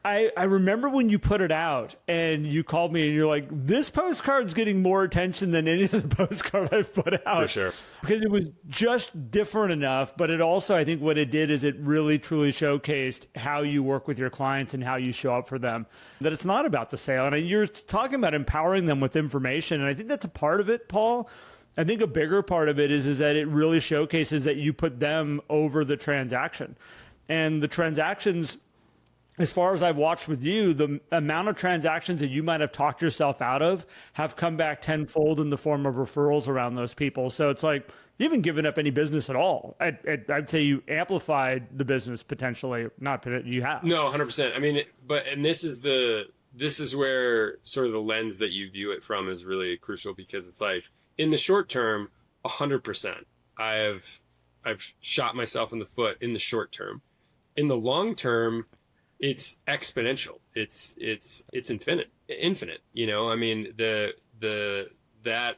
I remember when you put it out and you called me and you're like, this postcard's getting more attention than any other postcard I've put out. For sure. Because it was just different enough. But it also, I think what it did is it really, truly showcased how you work with your clients and how you show up for them. That it's not about the sale. And you're talking about empowering them with information. And I think that's a part of it, Paul. I think a bigger part of it is that it really showcases that you put them over the transaction. And the transactions, as far as I've watched with you, the amount of transactions that you might have talked yourself out of have come back tenfold in the form of referrals around those people. So it's like you haven't given up any business at all. I'd say you amplified the business potentially. Not you have. No, 100%. I mean, and this is where sort of the lens that you view it from is really crucial, because it's like in the short term, 100%. I've shot myself in the foot in the short term. In the long term, it's exponential. It's infinite. I mean, that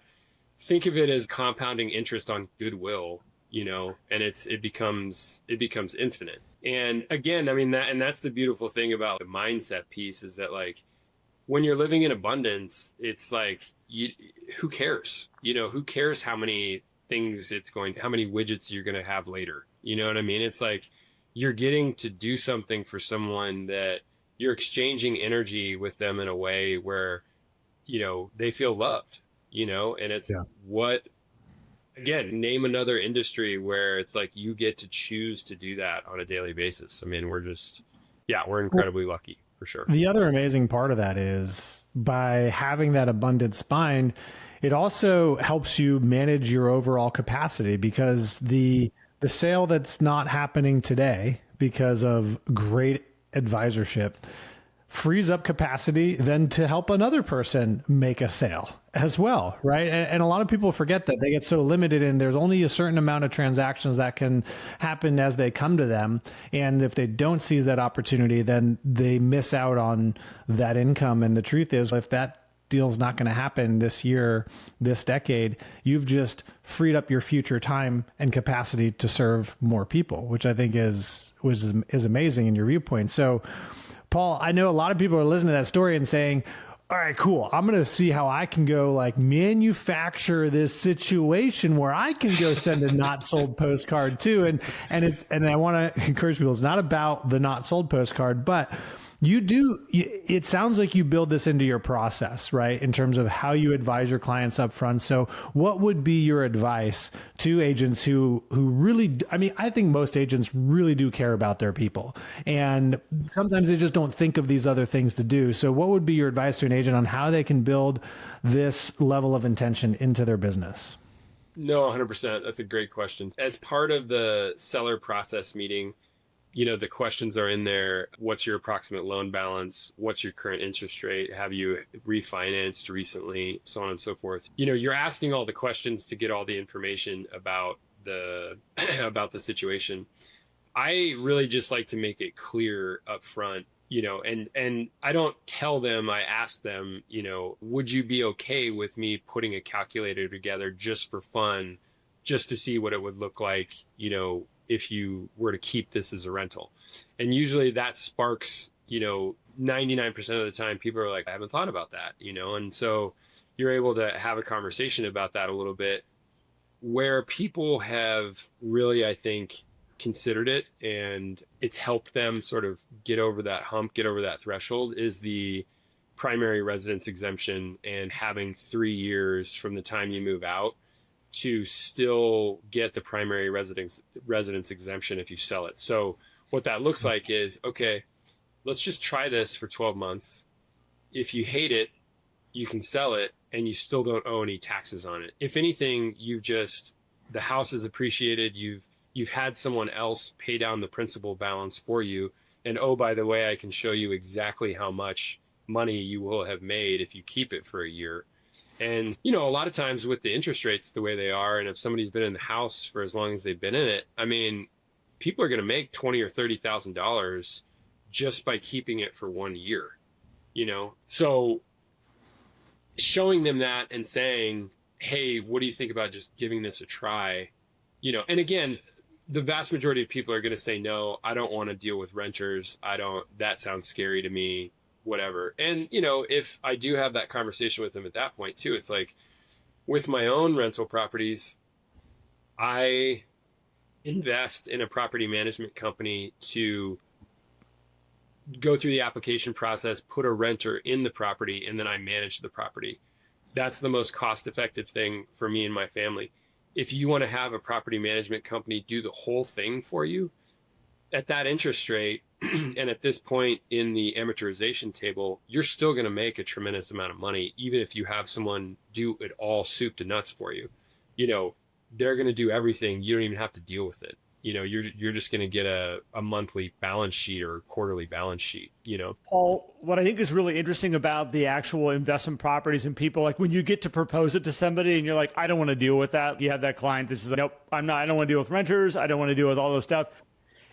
think of it as compounding interest on goodwill, and it becomes infinite. And again, I mean, that's the beautiful thing about the mindset piece is that, like, when you're living in abundance, it's like, who cares? Who cares how many how many widgets you're going to have later? You know what I mean? It's like, you're getting to do something for someone that you're exchanging energy with them in a way where, they feel loved, and it's again, name another industry where it's like you get to choose to do that on a daily basis. I mean, we're incredibly lucky for sure. The other amazing part of that is by having that abundance mind, it also helps you manage your overall capacity, because the sale that's not happening today because of great advisorship frees up capacity then to help another person make a sale as well, right? And a lot of people forget that. They get so limited, and there's only a certain amount of transactions that can happen as they come to them. And if they don't seize that opportunity, then they miss out on that income. And the truth is, if that deal's not going to happen this year, this decade, you've just freed up your future time and capacity to serve more people, which I think is amazing in your viewpoint. So, Paul, I know a lot of people are listening to that story and saying, all right, cool, I'm going to see how I can go like manufacture this situation where I can go send a not sold postcard too. And I want to encourage people, it's not about the not sold postcard, but it sounds like you build this into your process, right? In terms of how you advise your clients up front. So what would be your advice to agents who really, I mean, I think most agents really do care about their people, and sometimes they just don't think of these other things to do. So what would be your advice to an agent on how they can build this level of intention into their business? No, 100%. That's a great question. As part of the seller process meeting, the questions are in there. What's your approximate loan balance? What's your current interest rate? Have you refinanced recently? So on and so forth. You're asking all the questions to get all the information about the situation. I really just like to make it clear up front, and I don't tell them, I ask them, would you be okay with me putting a calculator together just for fun, just to see what it would look like, if you were to keep this as a rental? And usually that sparks, 99% of the time people are like, I haven't thought about that, and so you're able to have a conversation about that a little bit. Where people have really, I think, considered it and it's helped them sort of get over that hump, get over that threshold, is the primary residence exemption, and having 3 years from the time you move out to still get the primary residence exemption if you sell it. So what that looks like is, okay, let's just try this for 12 months. If you hate it, you can sell it and you still don't owe any taxes on it. If anything, the house is appreciated. You've had someone else pay down the principal balance for you. And oh, by the way, I can show you exactly how much money you will have made if you keep it for a year. And, a lot of times with the interest rates the way they are, and if somebody's been in the house for as long as they've been in it, I mean, people are going to make $20,000 or $30,000 just by keeping it for 1 year, So showing them that and saying, hey, what do you think about just giving this a try? And again, the vast majority of people are going to say, no, I don't want to deal with renters. That sounds scary to me. Whatever. And, if I do have that conversation with them at that point too, it's like with my own rental properties, I invest in a property management company to go through the application process, put a renter in the property, and then I manage the property. That's the most cost-effective thing for me and my family. If you want to have a property management company do the whole thing for you at that interest rate, and at this point in the amortization table, you're still going to make a tremendous amount of money, even if you have someone do it all soup to nuts for you. They're going to do everything. You don't even have to deal with it. You're just going to get a monthly balance sheet or quarterly balance sheet, Paul, what I think is really interesting about the actual investment properties and people, like when you get to propose it to somebody and you're like, I don't want to deal with that. You have that client that says, nope, I don't want to deal with renters. I don't want to deal with all this stuff.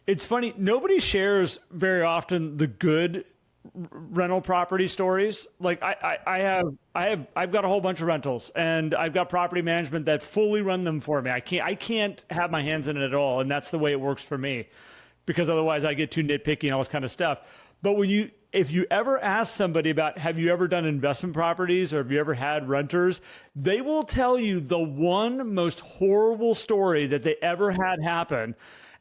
It's funny. Nobody shares very often the good rental property stories. Like I've got a whole bunch of rentals, and I've got property management that fully run them for me. I can't have my hands in it at all. And that's the way it works for me, because otherwise I get too nitpicky and all this kind of stuff. But if you ever ask somebody about, have you ever done investment properties or have you ever had renters, they will tell you the one most horrible story that they ever had happen.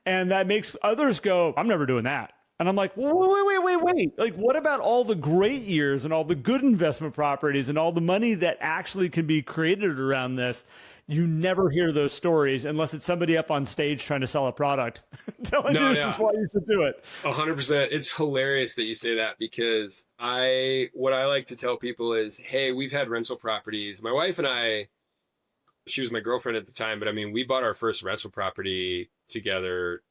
And that makes others go, I'm never doing that. And I'm like, wait. Like, what about all the great years and all the good investment properties and all the money that actually can be created around this? You never hear those stories unless it's somebody up on stage trying to sell a product telling you this is why you should do it. 100%. It's hilarious that you say that, because what I like to tell people is, hey, we've had rental properties. My wife and I, she was my girlfriend at the time, but I mean, we bought our first rental property together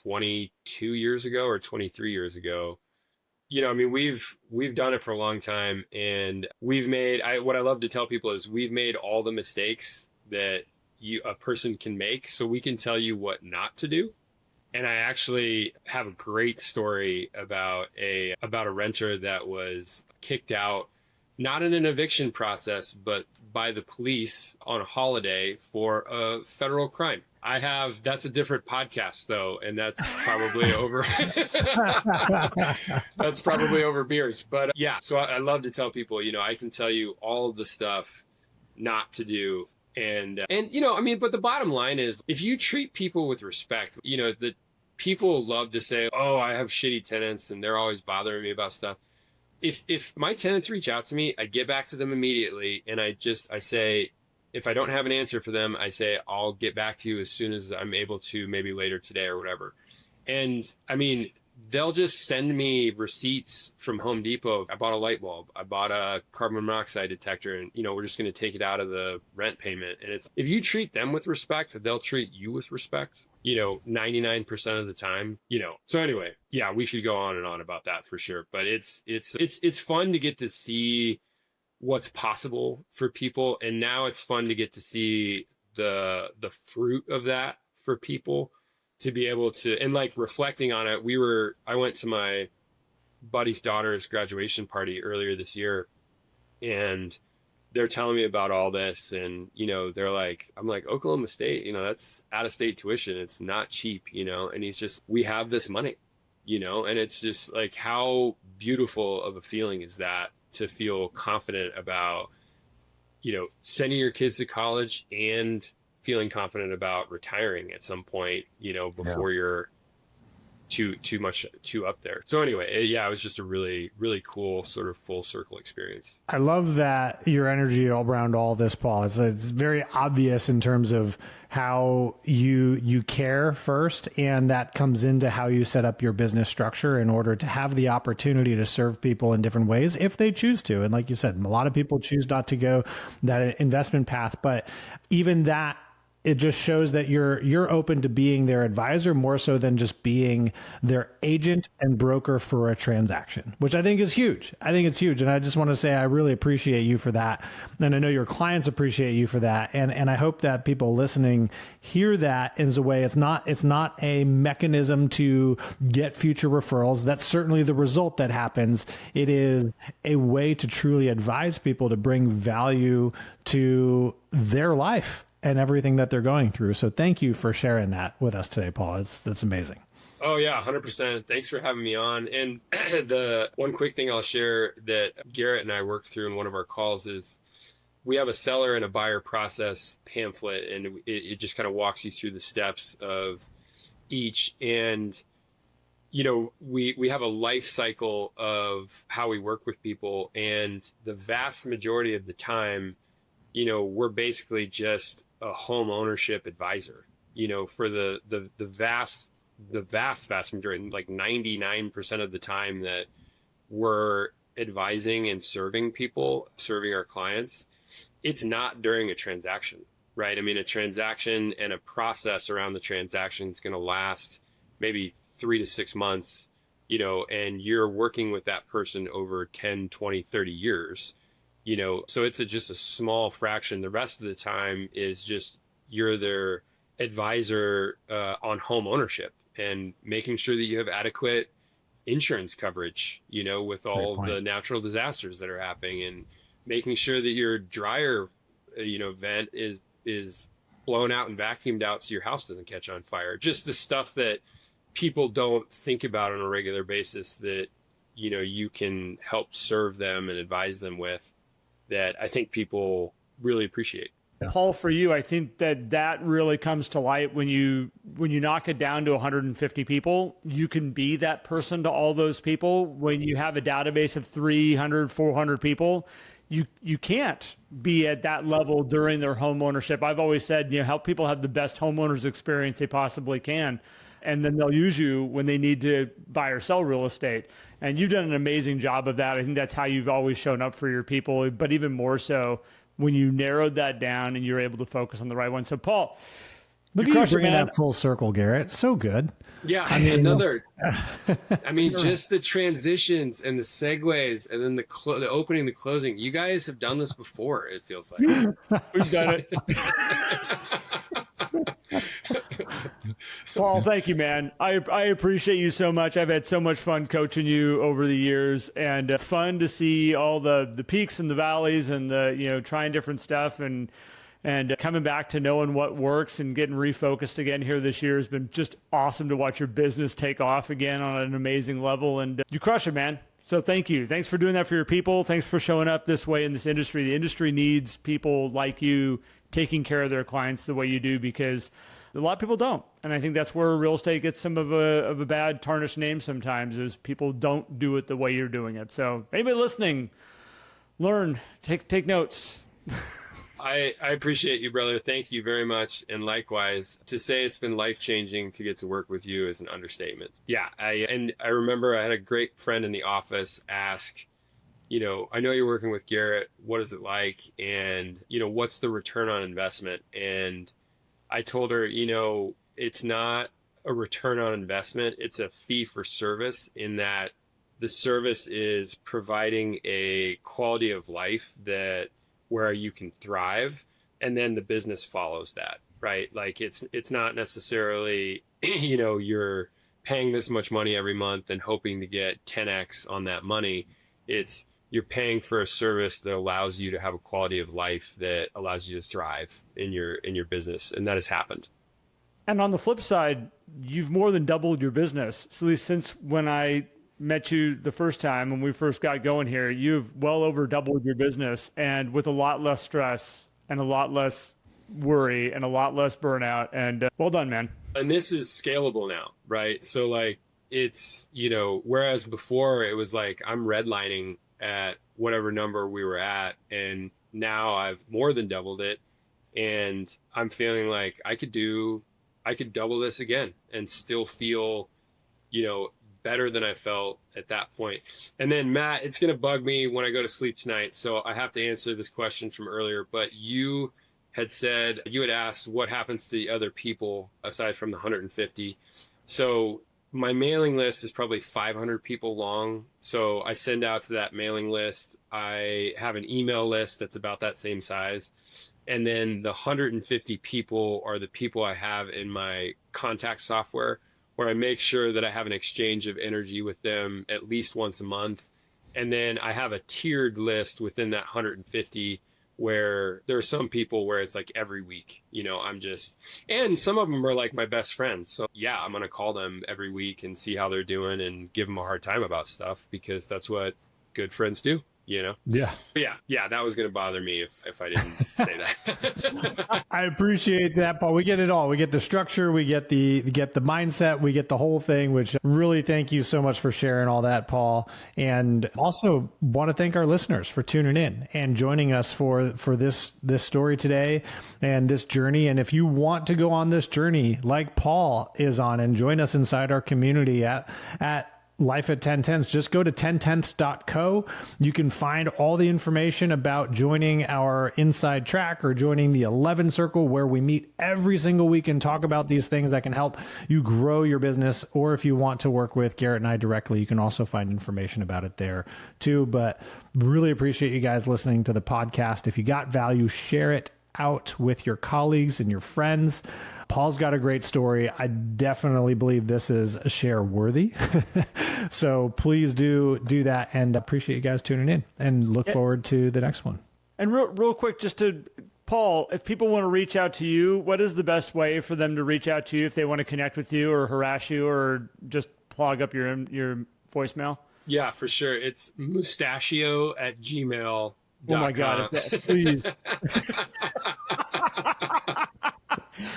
22 years ago or 23 years ago. You know, I mean, we've done it for a long time, and we've made, what I love to tell people is we've made all the mistakes that a person can make, so we can tell you what not to do. And I actually have a great story about a renter that was kicked out, not in an eviction process, but by the police on a holiday for a federal crime. That's a different podcast though, and that's probably over. That's probably over beers. But yeah, so I love to tell people, you know, I can tell you all of the stuff not to do. And you know, I mean, but the bottom line is, if you treat people with respect, you know, the people love to say, oh, I have shitty tenants and they're always bothering me about stuff. If my tenants reach out to me, I get back to them immediately. And I say, if I don't have an answer for them, I say, I'll get back to you as soon as I'm able to, maybe later today or whatever. And I mean, they'll just send me receipts from Home Depot. I bought a light bulb. I bought a carbon monoxide detector, and, you know, we're just going to take it out of the rent payment. And if you treat them with respect, they'll treat you with respect, you know, 99% of the time, you know. So anyway, yeah, we should go on and on about that for sure. But it's fun to get to see what's possible for people. And now it's fun to get to see the fruit of that for people, to be able to, and like reflecting on it. I went to my buddy's daughter's graduation party earlier this year, and they're telling me about all this. And, you know, they're like, I'm like, Oklahoma State, you know, that's out of state tuition. It's not cheap, you know? And he's just, we have this money, you know? And it's just like, how beautiful of a feeling is that, to feel confident about, you know, sending your kids to college and feeling confident about retiring at some point, you know, before you're too up there. So anyway, yeah, it was just a really, really cool sort of full circle experience. I love that your energy all around all this, Paul. It's very obvious in terms of how you care first, and that comes into how you set up your business structure in order to have the opportunity to serve people in different ways if they choose to. And like you said, a lot of people choose not to go that investment path, but even that, it just shows that you're open to being their advisor more so than just being their agent and broker for a transaction, which I think is huge. I think it's huge. And I just want to say I really appreciate you for that. And I know your clients appreciate you for that. And I hope that people listening hear that as a way. It's not a mechanism to get future referrals. That's certainly the result that happens. It is a way to truly advise people to bring value to their life and everything that they're going through. So thank you for sharing that with us today, Paul. That's amazing. Oh yeah, 100%. Thanks for having me on. And the one quick thing I'll share that Garrett and I worked through in one of our calls is, we have a seller and a buyer process pamphlet, and it just kind of walks you through the steps of each. And, you know, we have a life cycle of how we work with people, and the vast majority of the time, you know, we're basically just a home ownership advisor, you know, for the vast majority, like 99% of the time that we're advising and serving people, serving our clients, it's not during a transaction, right? I mean, a transaction and a process around the transaction is going to last maybe 3 to 6 months, you know, and you're working with that person over 10, 20, 30 years. You know, so it's just a small fraction. The rest of the time is just, you're their advisor on home ownership and making sure that you have adequate insurance coverage, with all the natural disasters that are happening, and making sure that your dryer, vent is blown out and vacuumed out so your house doesn't catch on fire. Just the stuff that people don't think about on a regular basis that, you can help serve them and advise them with, that I think people really appreciate. Yeah. Paul, for you, I think that really comes to light when you knock it down to 150 people. You can be that person to all those people. When you have a database of 300, 400 people, you can't be at that level during their home ownership. I've always said, help people have the best homeowners experience they possibly can. And then they'll use you when they need to buy or sell real estate. And you've done an amazing job of that. I think that's how you've always shown up for your people, but even more so when you narrowed that down and you're able to focus on the right one. So Paul, look at you bringing that full circle, Garrett. So good. Yeah. Just the transitions and the segues and then the opening, the closing. You guys have done this before, it feels like. We've done it. Paul, thank you, man. I appreciate you so much. I've had so much fun coaching you over the years, and fun to see all the peaks and the valleys and the, trying different stuff and coming back to knowing what works and getting refocused again here this year has been just awesome to watch your business take off again on an amazing level. And you crush it, man. So thank you. Thanks for doing that for your people. Thanks for showing up this way in this industry. The industry needs people like you taking care of their clients the way you do, because a lot of people don't. And I think that's where real estate gets some of a bad tarnished name sometimes, is people don't do it the way you're doing it. So anybody listening, learn, take notes. I appreciate you, brother. Thank you very much. And likewise, to say it's been life-changing to get to work with you is an understatement. Yeah. I remember I had a great friend in the office ask, I know you're working with Garrett. What is it like? And, what's the return on investment? And I told her, it's not a return on investment. It's a fee for service, in that the service is providing a quality of life where you can thrive, and then the business follows that, right? Like it's not necessarily, you're paying this much money every month and hoping to get 10x on that money. You're paying for a service that allows you to have a quality of life that allows you to thrive in your business. And that has happened. And on the flip side, you've more than doubled your business. So at least since when I met you the first time when we first got going here, you've well over doubled your business, and with a lot less stress and a lot less worry and a lot less burnout. And well done, man. And this is scalable now, right? So like it's, whereas before it was like I'm redlining at whatever number we were at, and now I've more than doubled it, and I'm feeling like I could double this again and still feel, better than I felt at that point. And then Matt, it's going to bug me when I go to sleep tonight, so I have to answer this question from earlier, but you had asked what happens to the other people aside from the 150. So my mailing list is probably 500 people long. So I send out to that mailing list. I have an email list that's about that same size. And then the 150 people are the people I have in my contact software, where I make sure that I have an exchange of energy with them at least once a month. And then I have a tiered list within that 150 where there are some people where it's like every week, and some of them are like my best friends. So yeah, I'm going to call them every week and see how they're doing and give them a hard time about stuff, because that's what good friends do. Yeah. But yeah, that was going to bother me if I didn't say that. I appreciate that, Paul. We get it all. We get the structure, we get the mindset, we get the whole thing, which really thank you so much for sharing all that, Paul. And also want to thank our listeners for tuning in and joining us for this story today and this journey. And if you want to go on this journey like Paul is on and join us inside our community at Life at 1010s, just go to 10tenths.co. You can find all the information about joining our inside track or joining the 11 circle, where we meet every single week and talk about these things that can help you grow your business. Or if you want to work with Garrett and I directly, you can also find information about it there too. But really appreciate you guys listening to the podcast. If you got value, share it out with your colleagues and your friends. Paul's got a great story. I definitely believe this is share worthy. So please do that, and appreciate you guys tuning in, and look forward to the next one. And real quick, just to Paul, if people want to reach out to you, what is the best way for them to reach out to you if they want to connect with you or harass you or just plug up your voicemail? Yeah, for sure. It's mustachio@gmail.com. Oh my God, please.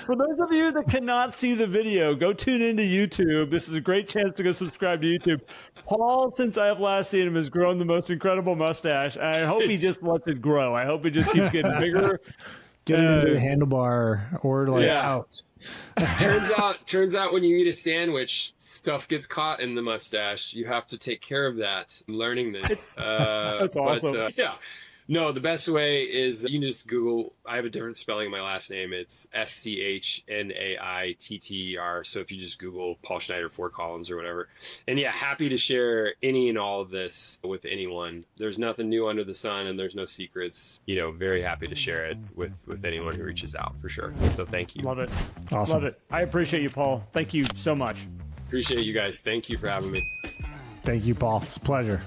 For those of you that cannot see the video, go tune into YouTube. This is a great chance to go subscribe to YouTube. Paul, since I have last seen him, has grown the most incredible mustache. I hope he just lets it grow. I hope it just keeps getting bigger. Get it into the handlebar or out. Turns out when you eat a sandwich, stuff gets caught in the mustache. You have to take care of that. I'm learning this. That's awesome. Yeah. No, the best way is you can just Google. I have a different spelling of my last name. It's Schnaitter. So if you just Google Paul Schnaitter 4 columns or whatever. And yeah, happy to share any and all of this with anyone. There's nothing new under the sun and there's no secrets. Very happy to share it with anyone who reaches out for sure. So thank you. Love it. Awesome. Love it. I appreciate you, Paul. Thank you so much. Appreciate you guys. Thank you for having me. Thank you, Paul. It's a pleasure.